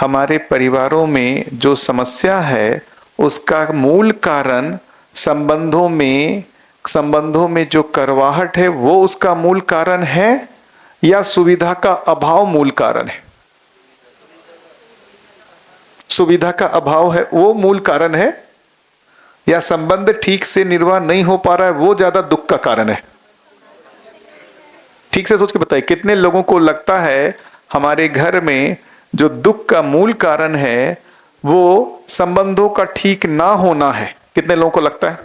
हमारे परिवारों में जो समस्या है उसका मूल कारण संबंधों में जो करवाहट है वो उसका मूल कारण है या सुविधा का अभाव मूल कारण है? सुविधा का अभाव है वो मूल कारण है या संबंध ठीक से निर्वाह नहीं हो पा रहा है वो ज्यादा दुख का कारण है? ठीक से सोच के बताइए, कितने लोगों को लगता है हमारे घर में जो दुख का मूल कारण है वो संबंधों का ठीक ना होना है? कितने लोगों को लगता है?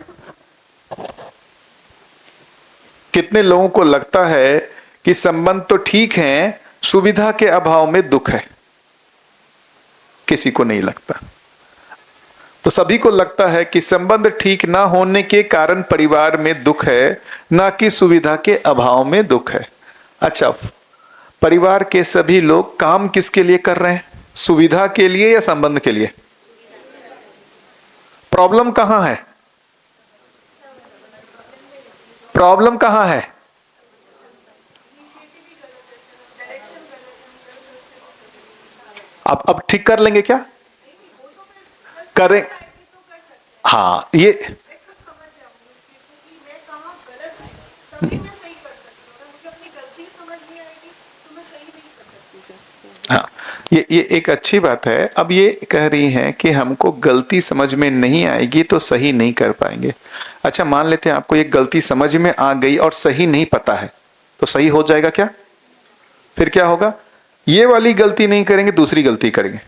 कितने लोगों को लगता है कि संबंध तो ठीक है, सुविधा के अभाव में दुख है? किसी को नहीं लगता। तो सभी को लगता है कि संबंध ठीक ना होने के कारण परिवार में दुख है, ना कि सुविधा के अभाव में दुख है। अच्छा, परिवार के सभी लोग काम किसके लिए कर रहे हैं? सुविधा के लिए या संबंध के लिए? प्रॉब्लम कहां है? प्रॉब्लम कहां है? अब ठीक कर लेंगे क्या? करें। हाँ, ये हाँ, ये एक अच्छी बात है। अब ये कह रही हैं कि हमको गलती समझ में नहीं आएगी तो सही नहीं कर पाएंगे। अच्छा, मान लेते हैं आपको ये गलती समझ में आ गई और सही नहीं पता है, तो सही हो जाएगा क्या? फिर क्या होगा? ये वाली गलती नहीं करेंगे, दूसरी गलती करेंगे।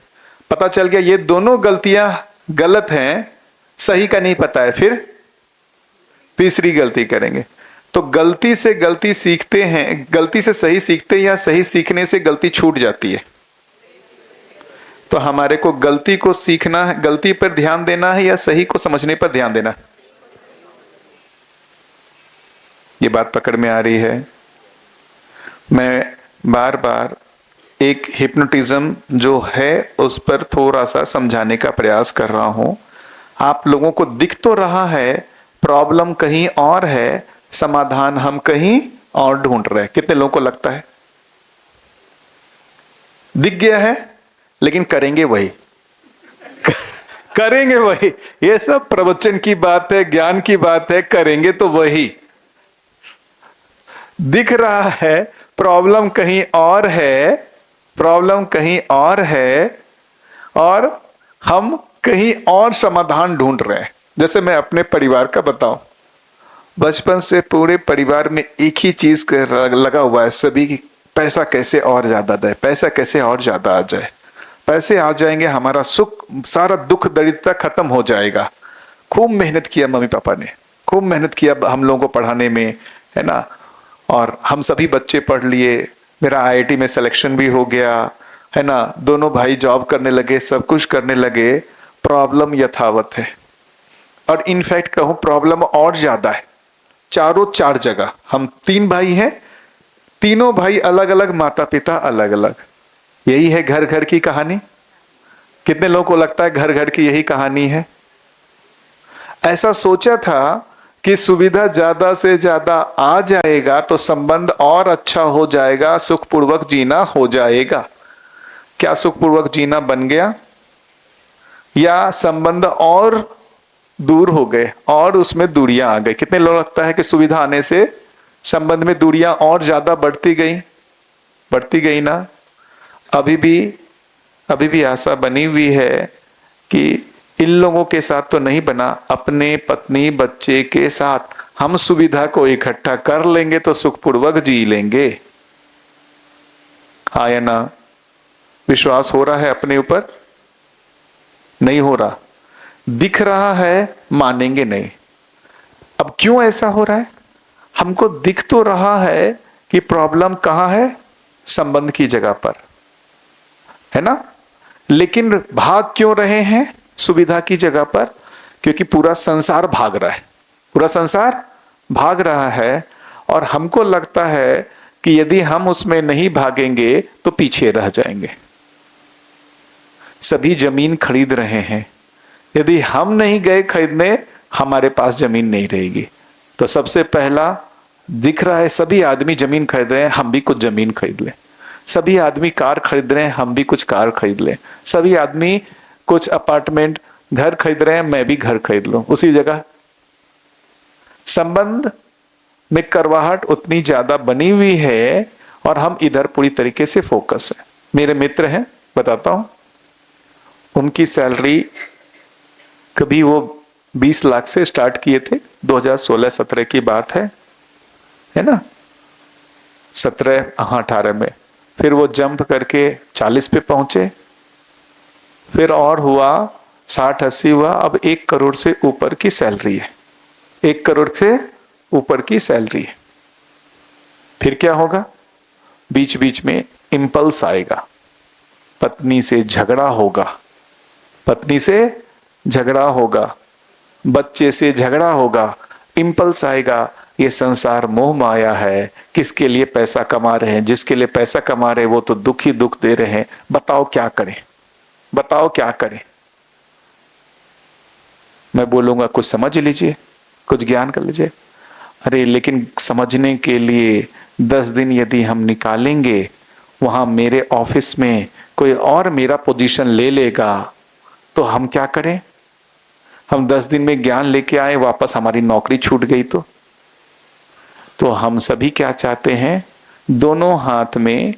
पता चल गया ये दोनों गलतियां गलत हैं, सही का नहीं पता है, फिर तीसरी गलती करेंगे। तो गलती से गलती सीखते हैं, गलती से सही सीखते हैं या सही सीखने से गलती छूट जाती है? तो हमारे को गलती को सीखना है, गलती पर ध्यान देना है या सही को समझने पर ध्यान देना? ये बात पकड़ में आ रही है? मैं बार बार एक हिप्नोटिज्म जो है उस पर थोड़ा सा समझाने का प्रयास कर रहा हूं। आप लोगों को दिख तो रहा है प्रॉब्लम कहीं और है, समाधान हम कहीं और ढूंढ रहे हैं। कितने लोगों को लगता है दिख गया है, लेकिन करेंगे वही करेंगे वही। ये सब प्रवचन की बात है, ज्ञान की बात है, करेंगे तो वही। दिख रहा है प्रॉब्लम कहीं और है, प्रॉब्लम कहीं और है, और हम कहीं और समाधान ढूंढ रहे हैं। जैसे मैं अपने परिवार का बताऊं, बचपन से पूरे परिवार में एक ही चीज लगा हुआ है सभी की, पैसा कैसे और ज्यादा दे, पैसा कैसे और ज्यादा आ जाए, पैसे आ जाएंगे हमारा सुख, सारा दुख दरिद्रता खत्म हो जाएगा। खूब मेहनत किया मम्मी पापा ने, खूब मेहनत किया हम लोगों को पढ़ाने में, है ना, और हम सभी बच्चे पढ़ लिए, मेरा आईआईटी में सिलेक्शन भी हो गया, है ना, दोनों भाई जॉब करने लगे, सब कुछ करने लगे। प्रॉब्लम यथावत है, और इनफैक्ट कहूं प्रॉब्लम और ज्यादा है। चारों चार जगह हम 3 भाई हैं, तीनों भाई अलग अलग, माता पिता अलग अलग। यही है घर घर की कहानी। कितने लोगों को लगता है घर घर की यही कहानी है? ऐसा सोचा था कि सुविधा ज्यादा से ज्यादा आ जाएगा तो संबंध और अच्छा हो जाएगा, सुखपूर्वक जीना हो जाएगा। क्या सुखपूर्वक जीना बन गया, या संबंध और दूर हो गए और उसमें दूरियां आ गई? कितने लोग लगता है कि सुविधा आने से संबंध में दूरियां और ज्यादा बढ़ती गई ना? अभी भी आशा बनी हुई है कि इन लोगों के साथ तो नहीं बना, अपने पत्नी बच्चे के साथ हम सुविधा को इकट्ठा कर लेंगे तो सुखपूर्वक जी लेंगे। हाँ या ना? विश्वास हो रहा है अपने ऊपर? नहीं हो रहा। दिख रहा है, मानेंगे नहीं। अब क्यों ऐसा हो रहा है? हमको दिख तो रहा है कि प्रॉब्लम कहां है, संबंध की जगह पर, है ना, लेकिन भाग क्यों रहे हैं सुविधा की जगह पर? क्योंकि पूरा संसार भाग रहा है, पूरा संसार भाग रहा है, और हमको लगता है कि यदि हम उसमें नहीं भागेंगे तो पीछे रह जाएंगे। सभी जमीन खरीद रहे हैं, यदि हम नहीं गए खरीदने हमारे पास जमीन नहीं रहेगी। तो सबसे पहला दिख रहा है सभी आदमी जमीन खरीद रहे हैं, हम भी कुछ जमीन खरीद लें। सभी आदमी कार खरीद रहे हैं, हम भी कुछ कार खरीद लें। सभी आदमी कुछ अपार्टमेंट घर खरीद रहे हैं, मैं भी घर खरीद लूं। उसी जगह संबंध में करवाहट उतनी ज्यादा बनी हुई है और हम इधर पूरी तरीके से फोकस है। मेरे मित्र हैं, बताता हूं, उनकी सैलरी कभी वो 20 लाख से स्टार्ट किए थे, 2016-17 की बात है ना, 18 में, फिर वो जंप करके 40 पे पहुंचे, फिर और हुआ 60-80 हुआ, अब 1 करोड़ से ऊपर की सैलरी है, 1 करोड़ से ऊपर की सैलरी है। फिर क्या होगा? बीच बीच में इंपल्स आएगा, पत्नी से झगड़ा होगा, पत्नी से झगड़ा होगा, बच्चे से झगड़ा होगा, इंपल्स आएगा। ये संसार मोह माया है, किसके लिए पैसा कमा रहे हैं, जिसके लिए पैसा कमा रहे हैं वो तो दुख ही दुख दे रहे हैं। बताओ क्या करें, बताओ क्या करें? मैं बोलूंगा कुछ समझ लीजिए, कुछ ज्ञान कर लीजिए। अरे लेकिन समझने के लिए 10 दिन यदि हम निकालेंगे, वहां मेरे ऑफिस में कोई और मेरा पोजीशन ले लेगा तो हम क्या करें? हम 10 दिन में ज्ञान लेके आए, वापस हमारी नौकरी छूट गई तो हम सभी क्या चाहते हैं? दोनों हाथ में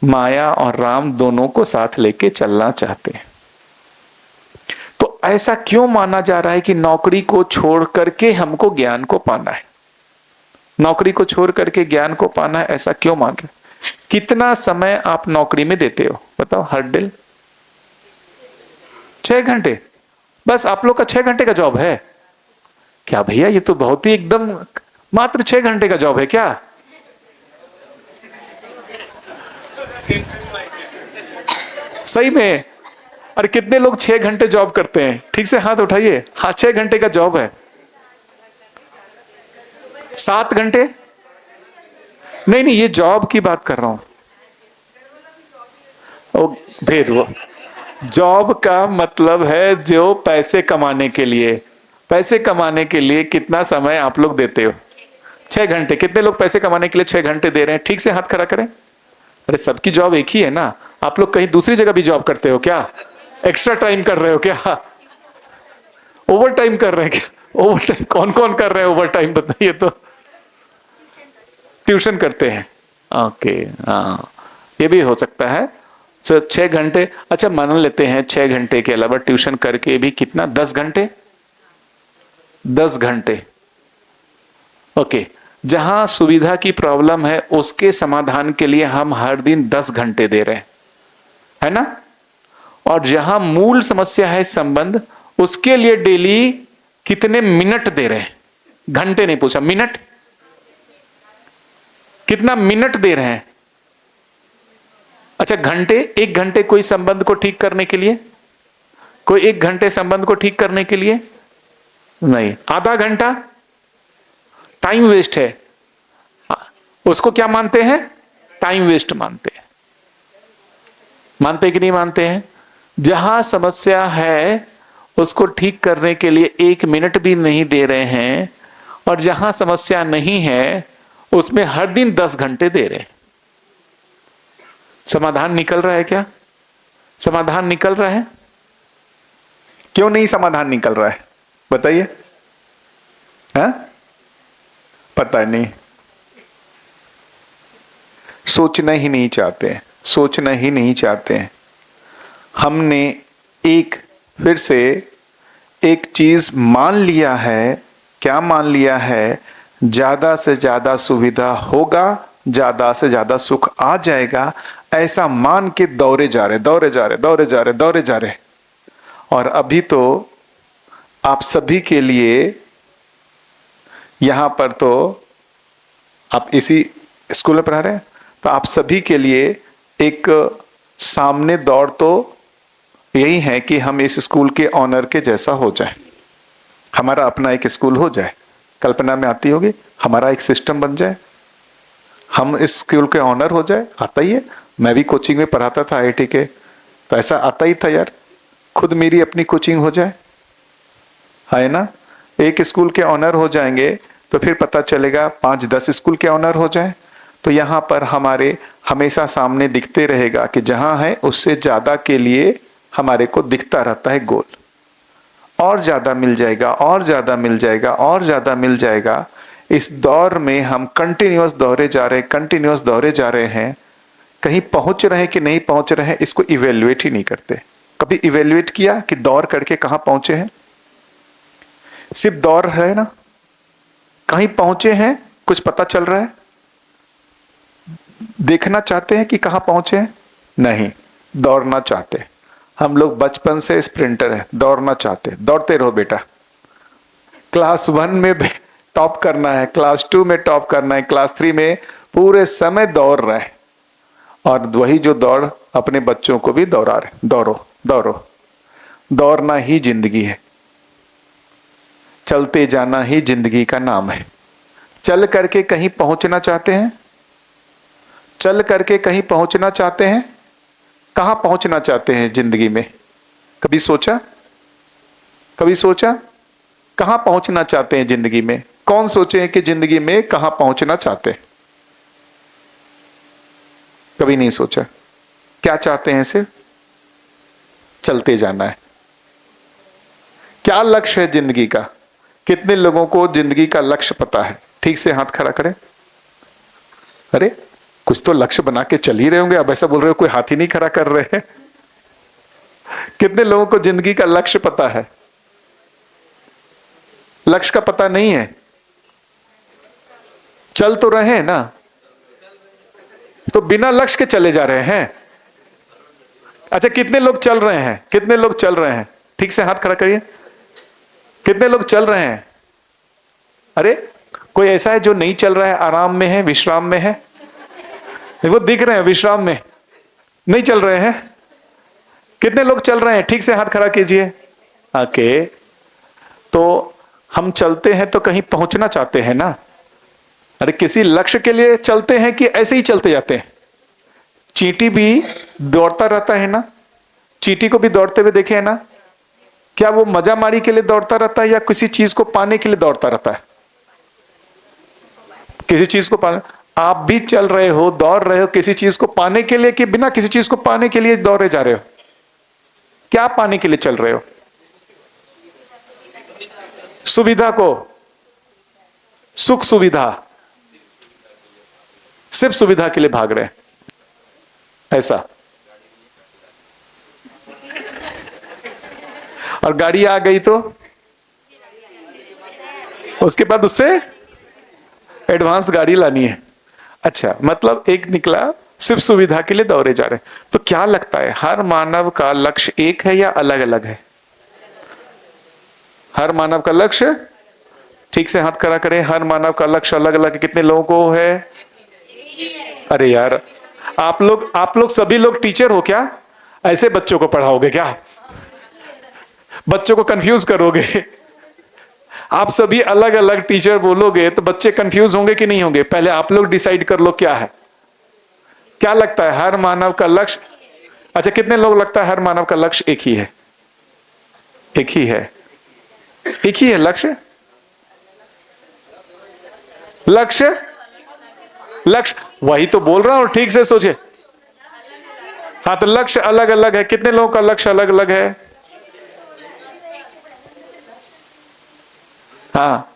माया और राम दोनों को साथ लेके चलना चाहते हैं। तो ऐसा क्यों माना जा रहा है कि नौकरी को छोड़ करके हमको ज्ञान को पाना है? नौकरी को छोड़ करके ज्ञान को पाना है, ऐसा क्यों मान रहे? कितना समय आप नौकरी में देते हो बताओ हर डे? 6 घंटे बस आप लोग का 6 घंटे का जॉब है क्या भैया? ये तो बहुत ही एकदम मात्र 6 घंटे का जॉब है क्या? सही में अरे कितने लोग 6 घंटे जॉब करते हैं? ठीक से हाथ उठाइए। हाँ, 6 घंटे का जॉब है। 7 घंटे? नहीं नहीं, ये जॉब की बात कर रहा हूं। ओ, फिर वो जॉब का मतलब है जो पैसे कमाने के लिए, पैसे कमाने के लिए कितना समय आप लोग देते हो? 6 घंटे। कितने लोग पैसे कमाने के लिए 6 घंटे दे रहे हैं? ठीक से हाथ खड़ा करें। अरे सबकी जॉब एक ही है ना। आप लोग कहीं दूसरी जगह भी जॉब करते हो क्या? एक्स्ट्रा टाइम कर रहे हो क्या? ओवर टाइम कर रहे हैं क्या? ओवर टाइम कौन कौन कर रहे हैं ओवर टाइम, बताइए तो। ट्यूशन करते हैं, ओके। हाँ, ये भी हो सकता है। 6 घंटे, अच्छा मान लेते हैं 6 घंटे के अलावा ट्यूशन करके भी कितना, 10 घंटे? 10 घंटे, ओके। जहां सुविधा की प्रॉब्लम है उसके समाधान के लिए हम हर दिन 10 घंटे दे रहे हैं, है ना? और जहां मूल समस्या है संबंध, उसके लिए डेली कितने मिनट दे रहे हैं? घंटे नहीं पूछा, मिनट। कितना मिनट दे रहे हैं? अच्छा घंटे, 1 घंटे कोई संबंध को ठीक करने के लिए? कोई 1 घंटे संबंध को ठीक करने के लिए नहीं। आधा घंटा टाइम वेस्ट है, उसको क्या मानते हैं? टाइम वेस्ट मानते हैं। मानते कि नहीं मानते हैं? जहां समस्या है उसको ठीक करने के लिए 1 मिनट भी नहीं दे रहे हैं, और जहां समस्या नहीं है उसमें हर दिन 10 घंटे दे रहे हैं। समाधान निकल रहा है क्या? समाधान निकल रहा है? क्यों नहीं समाधान निकल रहा है बताइए? हाँ, पता नहीं, सोचना ही नहीं चाहते, सोचना ही नहीं चाहते। हमने फिर से एक चीज मान लिया है। क्या मान लिया है? ज्यादा से ज्यादा सुविधा होगा, ज्यादा से ज्यादा सुख आ जाएगा, ऐसा मान के दौड़े जा रहे, दौड़े जा रहे, दौड़े जा रहे, दौड़े जा रहे। और अभी तो आप सभी के लिए यहां पर, तो आप इसी स्कूल में पढ़ा रहे हैं, तो आप सभी के लिए एक सामने दौड़ तो यही है कि हम इस स्कूल के ऑनर के जैसा हो जाए, हमारा अपना एक स्कूल हो जाए। कल्पना में आती होगी, हमारा एक सिस्टम बन जाए, हम इस स्कूल के ऑनर हो जाए। आता ही है, मैं भी कोचिंग में पढ़ाता था IIT के, तो ऐसा आता ही था यार, खुद मेरी अपनी कोचिंग हो जाए, है ना? एक स्कूल के ऑनर हो जाएंगे तो फिर पता चलेगा 5-10 स्कूल के ऑनर हो जाए, तो यहाँ पर हमारे हमेशा सामने दिखते रहेगा कि जहाँ है उससे ज़्यादा के लिए हमारे को दिखता रहता है गोल, और ज़्यादा मिल जाएगा, और ज़्यादा मिल जाएगा, और ज़्यादा मिल जाएगा। इस दौर में हम कंटिन्यूअस दौड़े जा रहे हैं, कंटिन्यूअस दौड़े जा रहे हैं, कहीं पहुंच रहे हैं कि नहीं पहुंच रहे हैं इसको इवेल्युएट ही नहीं करते। कभी इवेल्युएट किया कि दौड़ करके कहाँ पहुंचे हैं? सिर्फ दौड़ है ना, कहीं पहुंचे हैं, कुछ पता चल रहा है? देखना चाहते हैं कि कहां पहुंचे हैं? नहीं, दौड़ना चाहते। हम लोग बचपन से स्प्रिंटर हैं, दौड़ना चाहते। दौड़ते रहो बेटा, क्लास 1 में टॉप करना है, क्लास 2 में टॉप करना है, क्लास 3 में पूरे समय दौड़ रहे हैं। और वही जो दौड़ अपने बच्चों को भी दौड़ा रहे। दौड़ो दौड़ो, दौड़ना ही जिंदगी है, चलते जाना ही जिंदगी का नाम है। चल करके कहीं पहुंचना चाहते हैं? चल करके कहीं पहुंचना चाहते हैं? कहां पहुंचना चाहते हैं जिंदगी में? कभी सोचा? कभी सोचा कहां पहुंचना चाहते हैं जिंदगी में? कौन सोचे हैं कि जिंदगी में कहां पहुंचना चाहते हैं? कभी नहीं सोचा। क्या चाहते हैं? सिर्फ चलते जाना है। क्या लक्ष्य है जिंदगी का? कितने लोगों को जिंदगी का लक्ष्य पता है? ठीक से हाथ खड़ा करें। अरे कुछ तो लक्ष्य बना के चल ही रहे होंगे, अब ऐसा बोल रहे हो कोई हाथ ही नहीं खड़ा कर रहे हैं। कितने लोगों को जिंदगी का लक्ष्य पता है? लक्ष्य का पता नहीं है। चल तो रहे हैं ना, तो बिना लक्ष्य के चले जा रहे हैं। अच्छा कितने लोग चल रहे हैं? कितने लोग चल रहे हैं? ठीक से हाथ खड़ा करिए। कितने लोग चल रहे हैं? अरे कोई ऐसा है जो नहीं चल रहा है, आराम में है, विश्राम में है? वो दिख रहे हैं विश्राम में, नहीं चल रहे हैं। कितने लोग चल रहे हैं? ठीक से हाथ खड़ा कीजिए। ओके, तो हम चलते हैं तो कहीं पहुंचना चाहते हैं ना। अरे किसी लक्ष्य के लिए चलते हैं कि ऐसे ही चलते जाते हैं? चींटी भी दौड़ता रहता है ना, चींटी को भी दौड़ते हुए देखे है ना। क्या वो मजा मारी के लिए दौड़ता रहता है या किसी चीज को पाने के लिए दौड़ता रहता है? किसी चीज को पाने। आप भी चल रहे हो, दौड़ रहे हो किसी चीज को पाने के लिए कि बिना किसी चीज को पाने के लिए दौड़े जा रहे हो? क्या पाने के लिए चल रहे हो? सुविधा को, सुख सुविधा, सिर्फ सुविधा के लिए भाग रहे हैं ऐसा। और गाड़ी आ गई तो उसके बाद उससे एडवांस गाड़ी लानी है। अच्छा, मतलब एक निकला सिर्फ सुविधा के लिए दौड़े जा रहे हैं। तो क्या लगता है हर मानव का लक्ष्य एक है या अलग अलग है? हर मानव का लक्ष्य, ठीक से हाथ खड़ा करें, हर मानव का लक्ष्य अलग अलग है। कितने लोगों को है? अरे यार, आप लोग सभी लोग टीचर हो क्या? ऐसे बच्चों को पढ़ाओगे क्या? बच्चों को कंफ्यूज करोगे? आप सभी अलग अलग टीचर बोलोगे तो बच्चे कंफ्यूज होंगे कि नहीं होंगे? पहले आप लोग डिसाइड कर लो क्या है। क्या लगता है हर मानव का लक्ष्य? अच्छा, कितने लोग लगता है हर मानव का लक्ष्य एक ही है? एक ही है, एक ही है लक्ष्य। लक्ष्य, लक्ष्य वही तो बोल रहा हूं, ठीक से सोचे। हाँ, तो लक्ष्य अलग अलग है। कितने लोगों का लक्ष्य अलग अलग है? हाँ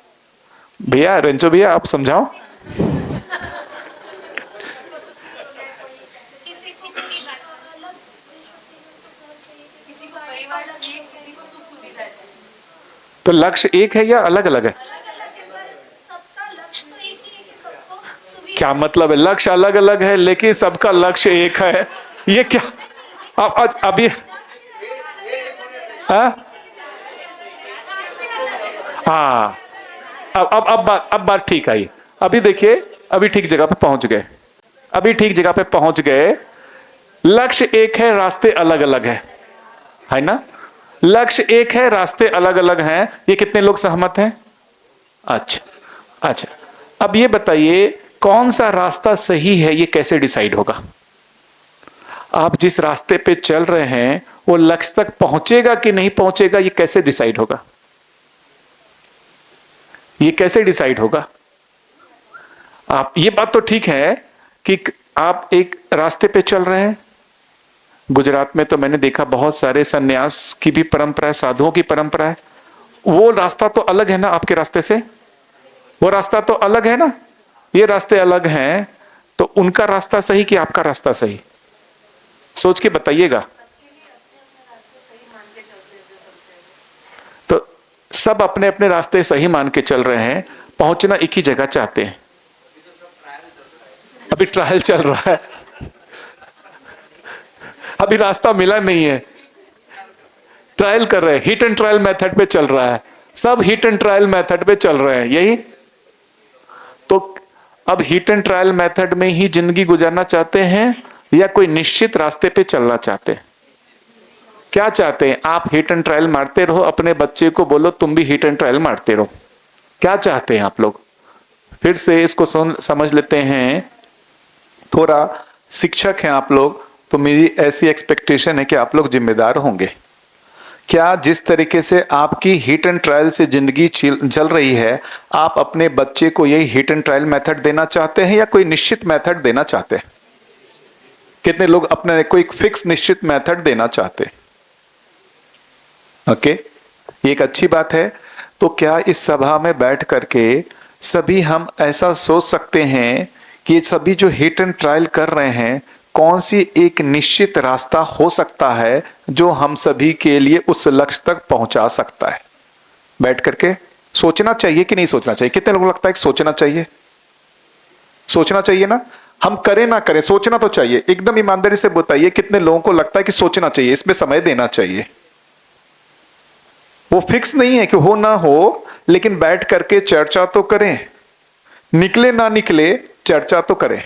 भैया, रेंचो भैया, आप समझाओ। तो लक्ष्य एक है या अलग अलग है? क्या मतलब है लक्ष्य अलग अलग है लेकिन सबका लक्ष्य एक है? ये क्या? अब अभी हाँ, अब बात ठीक आई। अभी देखिए, अभी ठीक जगह पे पहुंच गए, अभी ठीक जगह पे पहुंच गए। लक्ष्य एक है, रास्ते अलग अलग है ना? लक्ष्य एक है, रास्ते अलग अलग हैं। ये कितने लोग सहमत हैं? अच्छा अच्छा, अब ये बताइए कौन सा रास्ता सही है, ये कैसे डिसाइड होगा? आप जिस रास्ते पे चल रहे हैं वो लक्ष्य तक पहुंचेगा कि नहीं पहुंचेगा, ये कैसे डिसाइड होगा? ये कैसे डिसाइड होगा? आप, ये बात तो ठीक है कि आप एक रास्ते पे चल रहे हैं। गुजरात में तो मैंने देखा बहुत सारे सन्यास की भी परंपरा है, साधुओं की परंपरा है। वो रास्ता तो अलग है ना आपके रास्ते से? वो रास्ता तो अलग है ना? ये रास्ते अलग हैं, तो उनका रास्ता सही कि आपका रास्ता सही? सोच के बताइएगा। तो सब अपने अपने रास्ते सही मान के चल रहे हैं, पहुंचना एक ही जगह चाहते हैं। अभी ट्रायल चल रहा है, अभी रास्ता मिला नहीं है, ट्रायल कर रहे हैं, हिट एंड ट्रायल मेथड पे चल रहा है। सब हिट एंड ट्रायल मेथड पे चल रहे हैं, यही तो। अब हिट एंड ट्रायल मेथड में ही जिंदगी गुजारना चाहते हैं या कोई निश्चित रास्ते पे चलना चाहते हैं? क्या चाहते हैं आप? हिट एंड ट्रायल मारते रहो, अपने बच्चे को बोलो तुम भी हिट एंड ट्रायल मारते रहो। क्या चाहते हैं आप लोग? फिर से इसको समझ लेते हैं। थोड़ा शिक्षक हैं आप लोग, तो मेरी ऐसी एक्सपेक्टेशन है कि आप लोग जिम्मेदार होंगे। क्या जिस तरीके से आपकी हिट एंड ट्रायल से जिंदगी चल रही है, आप अपने बच्चे को यही हिट एंड ट्रायल मेथड देना चाहते हैं या कोई निश्चित मेथड देना चाहते हैं? कितने लोग अपने कोई फिक्स निश्चित मेथड देना चाहते हैं? ओके, ये एक अच्छी बात है। तो क्या इस सभा में बैठ करके सभी हम ऐसा सोच सकते हैं कि सभी जो हिट एंड ट्रायल कर रहे हैं, कौन सी एक निश्चित रास्ता हो सकता है जो हम सभी के लिए उस लक्ष्य तक पहुंचा सकता है? बैठ करके सोचना चाहिए कि नहीं सोचना चाहिए? कितने लोगों को लगता है कि सोचना चाहिए? सोचना चाहिए ना? हम करें ना करें, सोचना तो चाहिए। एकदम ईमानदारी से बताइए कितने लोगों को लगता है कि सोचना चाहिए, इसमें समय देना चाहिए? वो फिक्स नहीं है कि हो ना हो, लेकिन बैठ करके चर्चा तो करें। निकले ना निकले, चर्चा तो करें।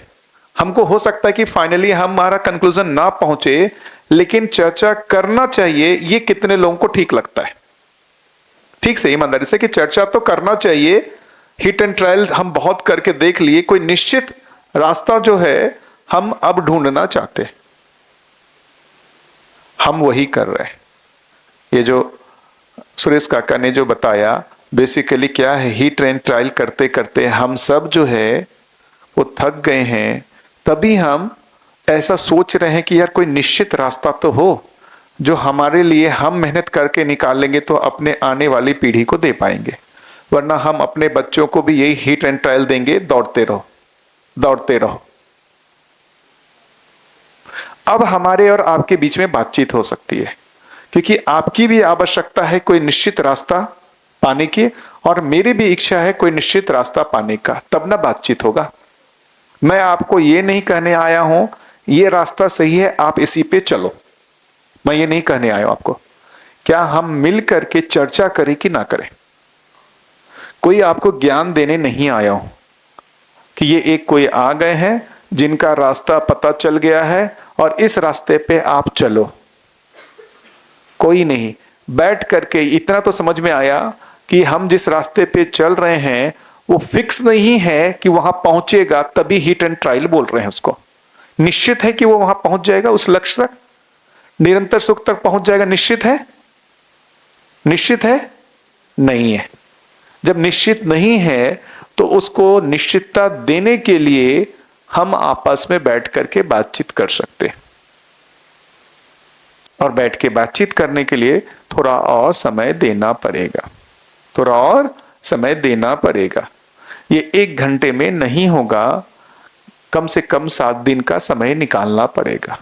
हमको हो सकता है कि फाइनली हमारा कंक्लूजन ना पहुंचे, लेकिन चर्चा करना चाहिए, ये कितने लोगों को ठीक लगता है? ठीक से ईमानदारी से कि चर्चा तो करना चाहिए, हिट एंड ट्रायल हम बहुत करके देख लिए, कोई निश्चित रास्ता जो है हम अब ढूंढना चाहते हैं, हम वही कर रहे हैं। ये जो सुरेश काका ने जो बताया बेसिकली क्या है, हिट एंड ट्रायल करते करते हम सब जो है वो थक गए हैं, तभी हम ऐसा सोच रहे हैं कि यार कोई निश्चित रास्ता तो हो जो हमारे लिए हम मेहनत करके निकालेंगे तो अपने आने वाली पीढ़ी को दे पाएंगे, वरना हम अपने बच्चों को भी यही हिट एंड ट्रायल देंगे, दौड़ते रहो दौड़ते रहो। अब हमारे और आपके बीच में बातचीत हो सकती है, क्योंकि आपकी भी आवश्यकता है कोई निश्चित रास्ता पाने की, और मेरी भी इच्छा है कोई निश्चित रास्ता पाने का, तब ना बातचीत होगा। मैं आपको ये नहीं कहने आया हूं ये रास्ता सही है आप इसी पे चलो, मैं ये नहीं कहने आया हूं आपको। क्या हम मिल करके चर्चा करें कि ना करें? कोई आपको ज्ञान देने नहीं आया हूं कि ये एक कोई आ गए हैं जिनका रास्ता पता चल गया है और इस रास्ते पे आप चलो, कोई नहीं। बैठ करके इतना तो समझ में आया कि हम जिस रास्ते पे चल रहे हैं वो फिक्स नहीं है कि वहां पहुंचेगा, तभी हिट एंड ट्रायल बोल रहे हैं उसको। निश्चित है कि वो वहां पहुंच जाएगा, उस लक्ष्य तक, निरंतर सुख तक पहुंच जाएगा? निश्चित है? निश्चित है? नहीं है। जब निश्चित नहीं है तो उसको निश्चितता देने के लिए हम आपस में बैठ करके बातचीत कर सकते हैं, और बैठ के बातचीत करने के लिए थोड़ा और समय देना पड़ेगा, थोड़ा और समय देना पड़ेगा। ये 1 घंटे में नहीं होगा, कम से कम 7 दिन का समय निकालना पड़ेगा।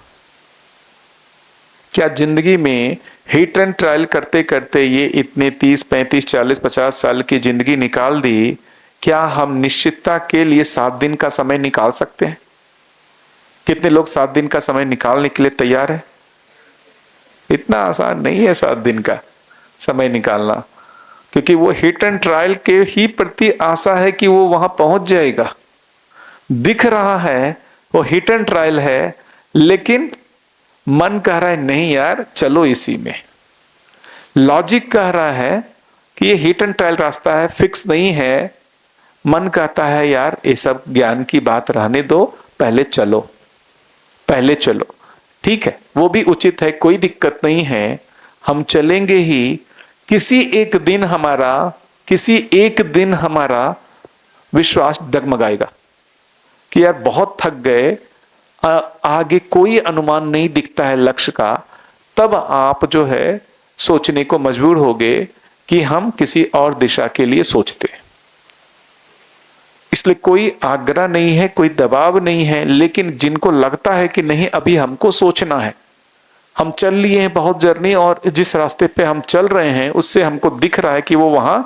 क्या जिंदगी में हिट एंड ट्रायल करते करते ये इतने 30, 35, 40, 50 साल की जिंदगी निकाल दी, क्या हम निश्चितता के लिए 7 दिन का समय निकाल सकते हैं? कितने लोग 7 दिन का समय निकालने के लिए तैयार है? इतना आसान नहीं है 7 दिन का समय निकालना, क्योंकि वो हिट एंड ट्रायल के ही प्रति आशा है कि वो वहां पहुंच जाएगा। दिख रहा है वो हिट एंड ट्रायल है, लेकिन मन कह रहा है नहीं यार चलो इसी में। लॉजिक कह रहा है कि ये हिट एंड ट्रायल रास्ता है, फिक्स नहीं है। मन कहता है यार ये सब ज्ञान की बात रहने दो, पहले चलो, पहले चलो। ठीक है, वो भी उचित है, कोई दिक्कत नहीं है, हम चलेंगे ही। किसी एक दिन हमारा विश्वास डगमगाएगा कि यार बहुत थक गए, आगे कोई अनुमान नहीं दिखता है लक्ष्य का, तब आप जो है सोचने को मजबूर होगे कि हम किसी और दिशा के लिए सोचते। इसलिए कोई आग्रह नहीं है, कोई दबाव नहीं है, लेकिन जिनको लगता है कि नहीं अभी हमको सोचना है, हम चल लिए हैं बहुत जर्नी और जिस रास्ते पे हम चल रहे हैं उससे हमको दिख रहा है कि वो वहां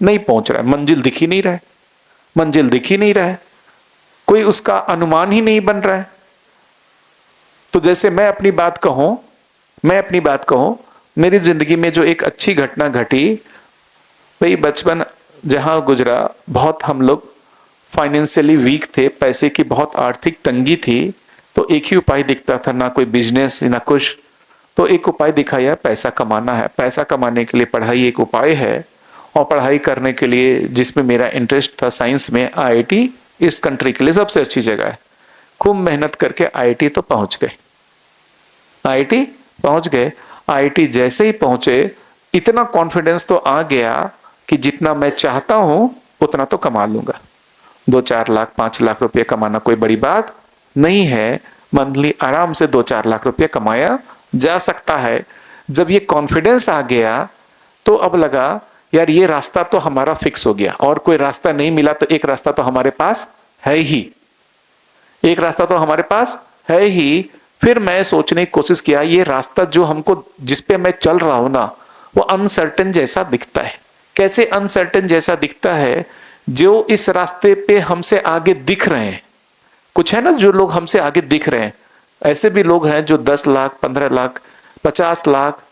नहीं पहुंच रहा है, मंजिल दिख ही नहीं रहा है, मंजिल दिख ही नहीं रहा है, कोई उसका अनुमान ही नहीं बन रहा है। तो जैसे मैं अपनी बात कहूं, मेरी जिंदगी में जो एक अच्छी घटना घटी, भाई बचपन जहां गुजरा, बहुत हम लोग फाइनेंशियली वीक थे, पैसे की बहुत आर्थिक तंगी थी, तो एक ही उपाय दिखता था, ना कोई बिजनेस ना कुछ, तो एक उपाय दिखा यार पैसा कमाना है, पैसा कमाने के लिए पढ़ाई एक उपाय है। और पढ़ाई करने के लिए जिसमें मेरा इंटरेस्ट था साइंस में, आईआईटी इस कंट्री के लिए सबसे अच्छी जगह है। खूब मेहनत करके आईआईटी तो पहुंच गए, आईआईटी जैसे ही पहुंचे इतना कॉन्फिडेंस तो आ गया कि जितना मैं चाहता हूं उतना तो कमा लूंगा। 2-4 लाख 5 लाख रुपये कमाना कोई बड़ी बात नहीं है, मंथली आराम से 2-4 लाख रुपये कमाया जा सकता है। जब ये कॉन्फिडेंस आ गया तो अब लगा यार ये रास्ता तो हमारा फिक्स हो गया, और कोई रास्ता नहीं मिला तो एक रास्ता तो हमारे पास है ही, एक रास्ता तो हमारे पास है ही। फिर मैं सोचने की कोशिश किया, ये रास्ता जो हमको जिस पे मैं चल रहा हूं ना, वो अनसर्टेन जैसा दिखता है। कैसे अनसर्टेन जैसा दिखता है? जो इस रास्ते पे हमसे आगे दिख रहे हैं, कुछ है ना जो लोग हमसे आगे दिख रहे हैं, ऐसे भी लोग हैं जो 10 लाख 15 लाख 50 लाख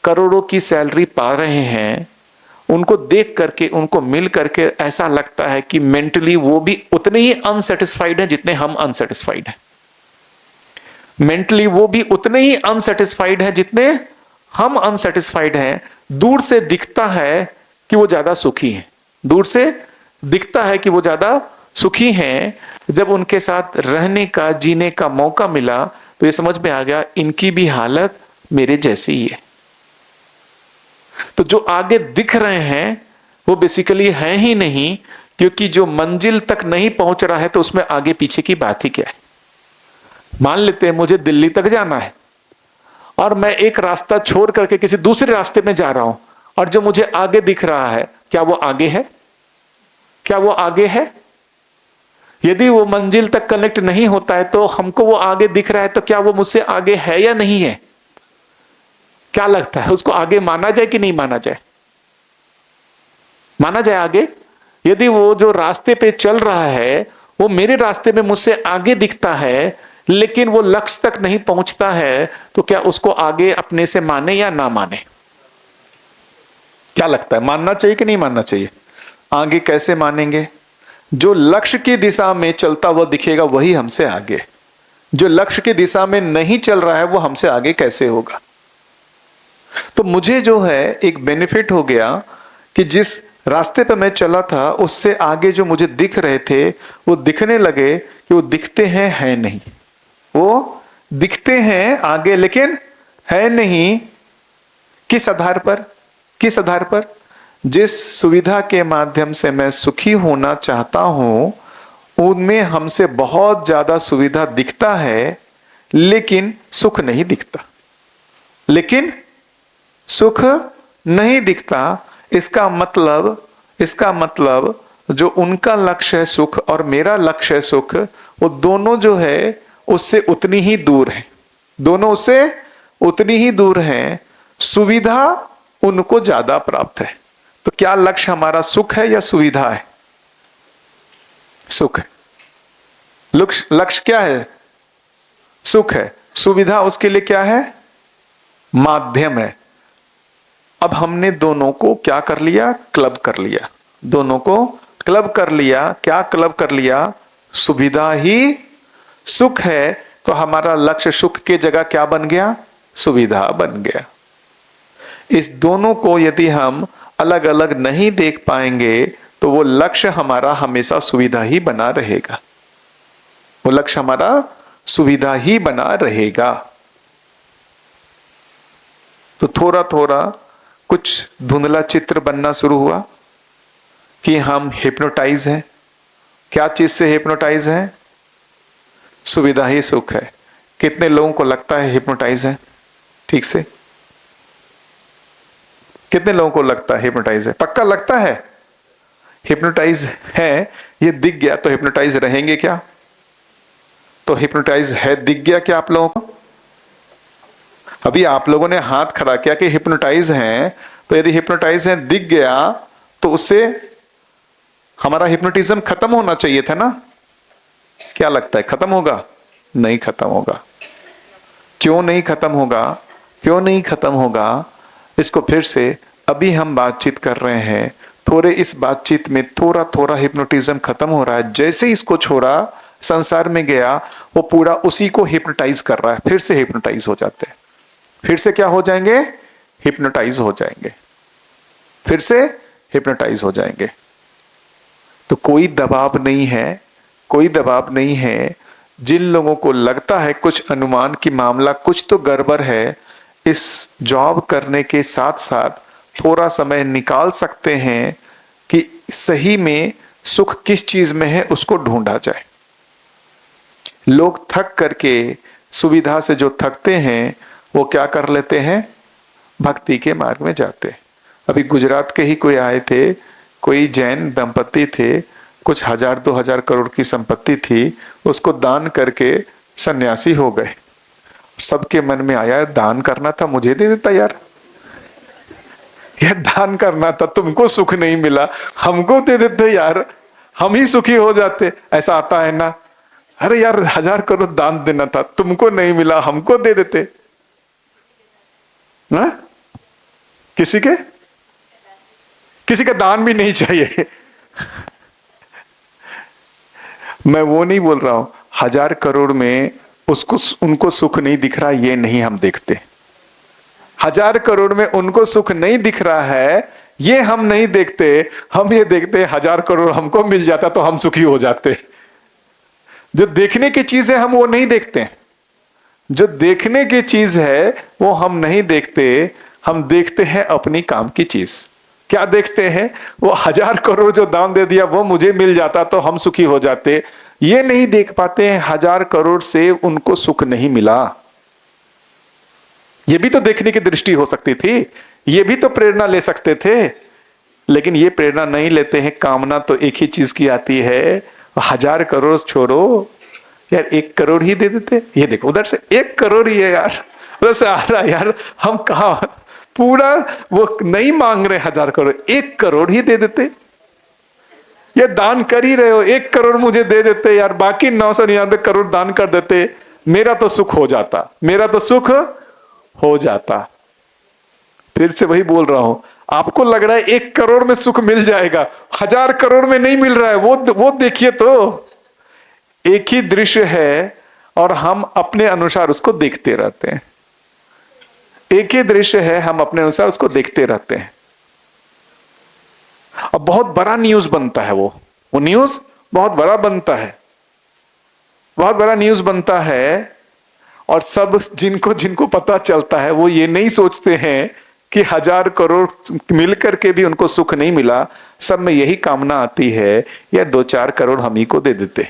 करोड़ों की सैलरी पा रहे हैं। उनको देख करके, उनको मिल करके ऐसा लगता है कि मेंटली वो भी उतने ही अनसेटिस्फाइड हैं जितने हम अनसेटिस्फाइड हैं। मेंटली वो भी उतने ही अनसेटिस्फाइड है जितने हम अनसेटिस्फाइड हैं। दूर से दिखता है कि वो ज्यादा सुखी हैं, दूर से दिखता है कि वो ज्यादा सुखी हैं। जब उनके साथ रहने का, जीने का मौका मिला तो ये समझ में आ गया इनकी भी हालत मेरे जैसी ही है। तो जो आगे दिख रहे हैं वो बेसिकली है ही नहीं, क्योंकि जो मंजिल तक नहीं पहुंच रहा है तो उसमें आगे पीछे की बात ही क्या है। मान लेते हैं मुझे दिल्ली तक जाना है और मैं एक रास्ता छोड़ करके किसी दूसरे रास्ते में जा रहा हूं, और जो मुझे आगे दिख रहा है क्या वो आगे है? क्या वो आगे है? यदि वो मंजिल तक कनेक्ट नहीं होता है तो हमको वो आगे दिख रहा है, तो क्या वो मुझसे आगे है या नहीं है? क्या लगता है, उसको आगे माना जाए कि नहीं माना जाए? माना जाए आगे। यदि वो जो रास्ते पे चल रहा है वो मेरे रास्ते में मुझसे आगे दिखता है, लेकिन वो लक्ष्य तक नहीं पहुंचता है, तो क्या उसको आगे अपने से माने या ना माने? क्या लगता है, मानना चाहिए कि नहीं मानना चाहिए? आगे कैसे मानेंगे? जो लक्ष्य की दिशा में चलता हुआ दिखेगा वही हमसे आगे, जो लक्ष्य की दिशा में नहीं चल रहा है वो हमसे आगे कैसे होगा? तो मुझे जो है एक बेनिफिट हो गया कि जिस रास्ते पर मैं चला था उससे आगे जो मुझे दिख रहे थे वो दिखने लगे कि वो दिखते हैं, है नहीं। वो दिखते हैं आगे लेकिन है नहीं। किस आधार पर? किस आधार पर? जिस सुविधा के माध्यम से मैं सुखी होना चाहता हूं उनमें हमसे बहुत ज्यादा सुविधा दिखता है, लेकिन सुख नहीं दिखता। लेकिन सुख नहीं दिखता। इसका मतलब जो उनका लक्ष्य है सुख और मेरा लक्ष्य है सुख, वो दोनों जो है उससे उतनी ही दूर है। दोनों उससे उतनी ही दूर हैं। सुविधा उनको ज्यादा प्राप्त है। तो क्या लक्ष्य हमारा सुख है या सुविधा है? सुख है। लक्ष्य क्या है? सुख है। सुविधा उसके लिए क्या है? माध्यम है। अब हमने दोनों को क्या कर लिया? क्लब कर लिया। दोनों को क्लब कर लिया। क्या क्लब कर लिया? सुविधा ही सुख है, तो हमारा लक्ष्य सुख की जगह क्या बन गया? सुविधा बन गया। इस दोनों को यदि हम अलग अलग नहीं देख पाएंगे तो वो लक्ष्य हमारा हमेशा सुविधा ही बना रहेगा। वो लक्ष्य हमारा सुविधा ही बना रहेगा। तो थोड़ा थोड़ा कुछ धुंधला चित्र बनना शुरू हुआ कि हम हिप्नोटाइज हैं। क्या चीज से हिप्नोटाइज हैं? सुविधा ही सुख है। कितने लोगों को लगता है हिप्नोटाइज है? ठीक से कितने लोगों को लगता है हिप्नोटाइज है? पक्का लगता है हिप्नोटाइज है? ये दिख गया तो हिप्नोटाइज रहेंगे क्या? तो हिप्नोटाइज है दिख गया क्या आप लोगों को? अभी आप लोगों ने हाथ खड़ा किया कि हिप्नोटाइज हैं, तो यदि हिप्नोटाइज है दिख गया तो उससे हमारा हिप्नोटिज्म खत्म होना चाहिए था ना? क्या लगता है खत्म होगा? नहीं खत्म होगा। क्यों नहीं खत्म होगा? क्यों नहीं खत्म होगा? इसको फिर से अभी हम बातचीत कर रहे हैं, थोड़े इस बातचीत में थोड़ा थोड़ा हिप्नोटिज्म खत्म हो रहा है। जैसे इसको छोड़ा संसार में गया वो पूरा उसी को हिप्नोटाइज कर रहा है। फिर से हिप्नोटाइज हो जाते हैं। फिर से क्या हो जाएंगे? हिप्नोटाइज हो जाएंगे। फिर से हिप्नोटाइज हो जाएंगे। तो कोई दबाव नहीं है, कोई दबाव नहीं है। जिन लोगों को लगता है कुछ अनुमान की मामला कुछ तो गड़बड़ है, इस जॉब करने के साथ साथ थोड़ा समय निकाल सकते हैं कि सही में सुख किस चीज में है उसको ढूंढा जाए। लोग थक करके सुविधा से जो थकते हैं वो क्या कर लेते हैं? भक्ति के मार्ग में जाते हैं। अभी गुजरात के ही कोई आए थे, कोई जैन दंपति थे, कुछ 1000-2000 करोड़ की संपत्ति थी, उसको दान करके सन्यासी हो गए। सबके मन में आया दान करना था, मुझे दे देता यार। यार दान करना था, तुमको सुख नहीं मिला, हमको दे देते यार, हम ही सुखी हो जाते। ऐसा आता है ना? अरे यार 1000 करोड़ दान देना था, तुमको नहीं मिला, हमको दे देते ना? किसी का दान भी नहीं चाहिए। मैं वो नहीं बोल रहा हूं 1000 करोड़ में उसको उनको सुख नहीं दिख रहा, ये नहीं हम देखते। 1000 करोड़ में उनको सुख नहीं दिख रहा है, ये हम नहीं देखते। हम ये देखते 1000 करोड़ हमको मिल जाता तो हम सुखी हो जाते। जो देखने की चीज है हम वो नहीं देखते, जो देखने की चीज है वो हम नहीं देखते। हम देखते हैं अपनी काम की चीज। क्या देखते हैं? वो 1000 करोड़ जो दान दे दिया वो मुझे मिल जाता तो हम सुखी हो जाते। ये नहीं देख पाते हैं 1000 करोड़ से उनको सुख नहीं मिला। ये भी तो देखने की दृष्टि हो सकती थी, ये भी तो प्रेरणा ले सकते थे, लेकिन ये प्रेरणा नहीं लेते हैं। कामना तो एक ही चीज की आती है, 1000 करोड़ छोड़ो यार, 1 करोड़ ही दे देते। ये देखो उधर से 1 करोड़ ही है यार, उधर से आ रहा यार, हम कहा पूरा वो नहीं मांग रहे 1000 करोड़, 1 करोड़ ही दे देते। ये दान कर ही रहे हो, 1 करोड़ मुझे दे देते यार, बाकी 999 करोड़ दान कर देते, मेरा तो सुख हो जाता, मेरा तो सुख हो जाता। फिर से वही बोल रहा हूं, आपको लग रहा है 1 करोड़ में सुख मिल जाएगा, 1000 करोड़ में नहीं मिल रहा है। वो देखिए तो एक ही दृश्य है और हम अपने अनुसार उसको देखते रहते हैं। एक ही दृश्य है, हम अपने अनुसार उसको देखते रहते हैं। और बहुत बड़ा न्यूज बनता है, वो न्यूज बहुत बड़ा बनता है, बहुत बड़ा न्यूज बनता है। और सब जिनको पता चलता है वो ये नहीं सोचते हैं कि 1000 करोड़ मिलकर के भी उनको सुख नहीं मिला। सब में यही कामना आती है, या 2-4 करोड़ हम ही को दे देते,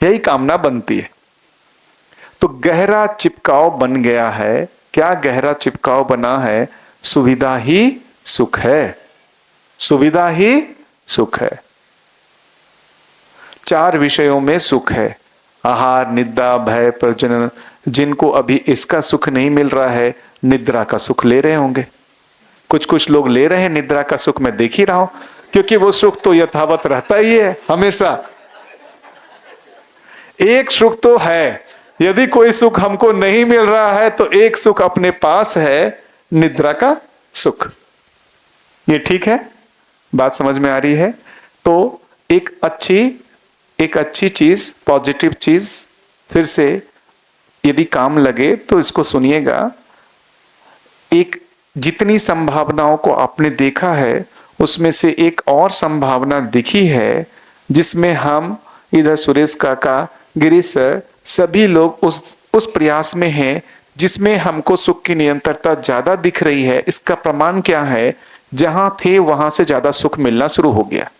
यही कामना बनती है। तो गहरा चिपकाव बन गया है। क्या गहरा चिपकाव बना है? सुविधा ही सुख है, सुविधा ही सुख है। 4 विषयों में सुख है, आहार, निद्रा, भय, प्रजनन। जिनको अभी इसका सुख नहीं मिल रहा है, निद्रा का सुख ले रहे होंगे। कुछ लोग ले रहे हैं निद्रा का सुख, मैं देख ही रहा हूं, क्योंकि वो सुख तो यथावत रहता ही है हमेशा। एक सुख तो है, यदि कोई सुख हमको नहीं मिल रहा है तो एक सुख अपने पास है, निद्रा का सुख। ये ठीक है? बात समझ में आ रही है? तो एक अच्छी चीज, पॉजिटिव चीज फिर से यदि काम लगे तो इसको सुनिएगा। एक जितनी संभावनाओं को आपने देखा है उसमें से एक और संभावना दिखी है, जिसमें हम इधर सुरेश काका, गिरीश सर, सभी लोग उस प्रयास में हैं जिसमें हमको सुख की निरंतरता ज्यादा दिख रही है। इसका प्रमाण क्या है? जहां थे वहां से ज्यादा सुख मिलना शुरू हो गया।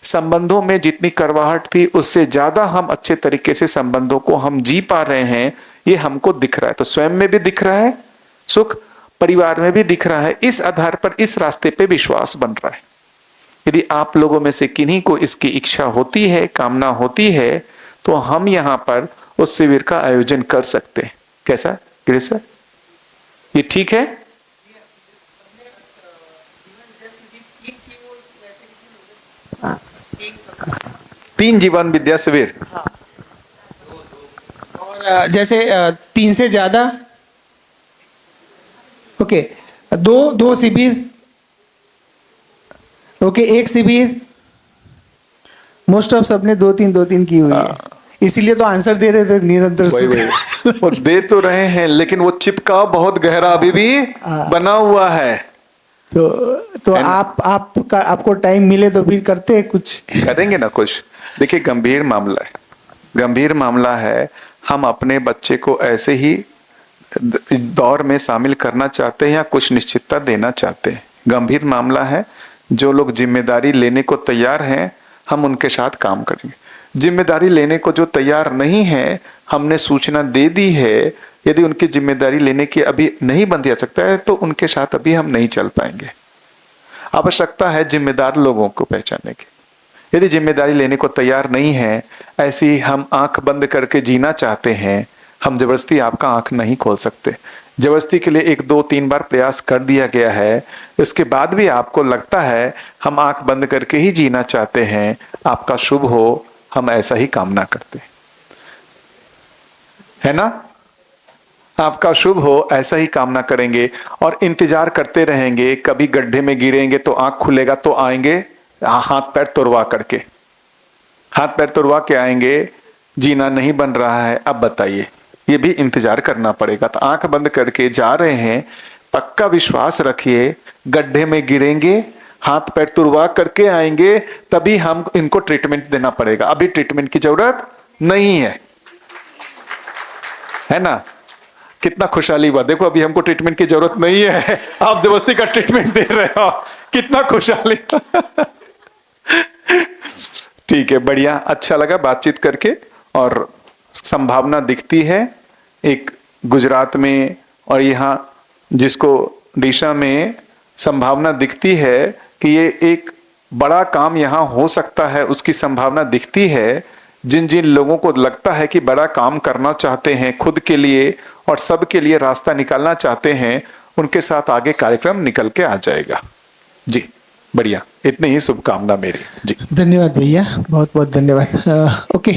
संबंधों में जितनी करवाहट थी उससे ज्यादा हम अच्छे तरीके से संबंधों को हम जी पा रहे हैं, ये हमको दिख रहा है। तो स्वयं में भी दिख रहा है सुख, परिवार में भी दिख रहा है। इस आधार पर इस रास्ते पे विश्वास बन रहा है। यदि आप लोगों में से किन्हीं को इसकी इच्छा होती है, कामना होती है, तो हम यहाँ पर उस शिविर का आयोजन कर सकते हैं। कैसा गिरीश सर, ये ठीक है? हाँ। 3 जीवन विद्या शिविर। हाँ। और जैसे 3 से ज्यादा, ओके, 2 शिविर, ओके, 1 शिविर। मोस्ट ऑफ सबने 2-3 की हुई है, इसीलिए तो आंसर दे रहे थे निरंतर सुख। वो दे तो रहे हैं, लेकिन वो चिपकाव बहुत गहरा अभी भी बना हुआ है। तो आपको टाइम मिले तो फिर करते हैं, कुछ करेंगे ना कुछ। देखिए गंभीर मामला है, गंभीर मामला है। हम अपने बच्चे को ऐसे ही दौर में शामिल करना चाहते हैं या कुछ निश्चितता देना चाहते हैं? गंभीर मामला है। जो लोग जिम्मेदारी लेने को तैयार हैं हम उनके साथ काम करेंगे। जिम्मेदारी लेने को जो तैयार नहीं है, हमने सूचना दे दी है। यदि उनकी जिम्मेदारी लेने की अभी नहीं बंद जा सकता है तो उनके साथ अभी हम नहीं चल पाएंगे। आवश्यकता है जिम्मेदार लोगों को पहचानने की। यदि जिम्मेदारी लेने को तैयार नहीं है, ऐसी हम आंख बंद करके जीना चाहते हैं, हम जबरदस्ती आपका आंख नहीं खोल सकते। जबरदस्ती के लिए 1-2-3 बार प्रयास कर दिया गया है, इसके बाद भी आपको लगता है हम आंख बंद करके ही जीना चाहते हैं, आपका शुभ हो, हम ऐसा ही कामना करते हैं, है ना? आपका शुभ हो ऐसा ही कामना करेंगे और इंतजार करते रहेंगे। कभी गड्ढे में गिरेंगे तो आंख खुलेगा तो आएंगे, हाथ पैर तुड़वा करके, हाथ पैर तुड़वा के आएंगे। जीना नहीं बन रहा है, अब बताइए ये भी इंतजार करना पड़ेगा। तो आंख बंद करके जा रहे हैं, पक्का विश्वास रखिए, गड्ढे में गिरेंगे, हाथ पैर तुड़वा करके आएंगे, तभी हम इनको ट्रीटमेंट देना पड़ेगा। अभी ट्रीटमेंट की जरूरत नहीं है ना? कितना खुशहाली हुआ, देखो अभी हमको ट्रीटमेंट की जरूरत नहीं है, आप जबरदस्ती का ट्रीटमेंट दे रहे हो, कितना खुशहाली। ठीक है, बढ़िया, अच्छा लगा बातचीत करके। और संभावना दिखती है एक गुजरात में और यहाँ जिसको डीशा में संभावना दिखती है कि ये एक बड़ा काम यहाँ हो सकता है, उसकी संभावना दिखती है। जिन जिन लोगों को लगता है कि बड़ा काम करना चाहते हैं, खुद के लिए और सब के लिए रास्ता निकालना चाहते हैं, उनके साथ आगे कार्यक्रम निकल के आ जाएगा। जी बढ़िया, इतनी ही शुभकामना मेरी। जी धन्यवाद भैया, बहुत बहुत धन्यवाद। ओके।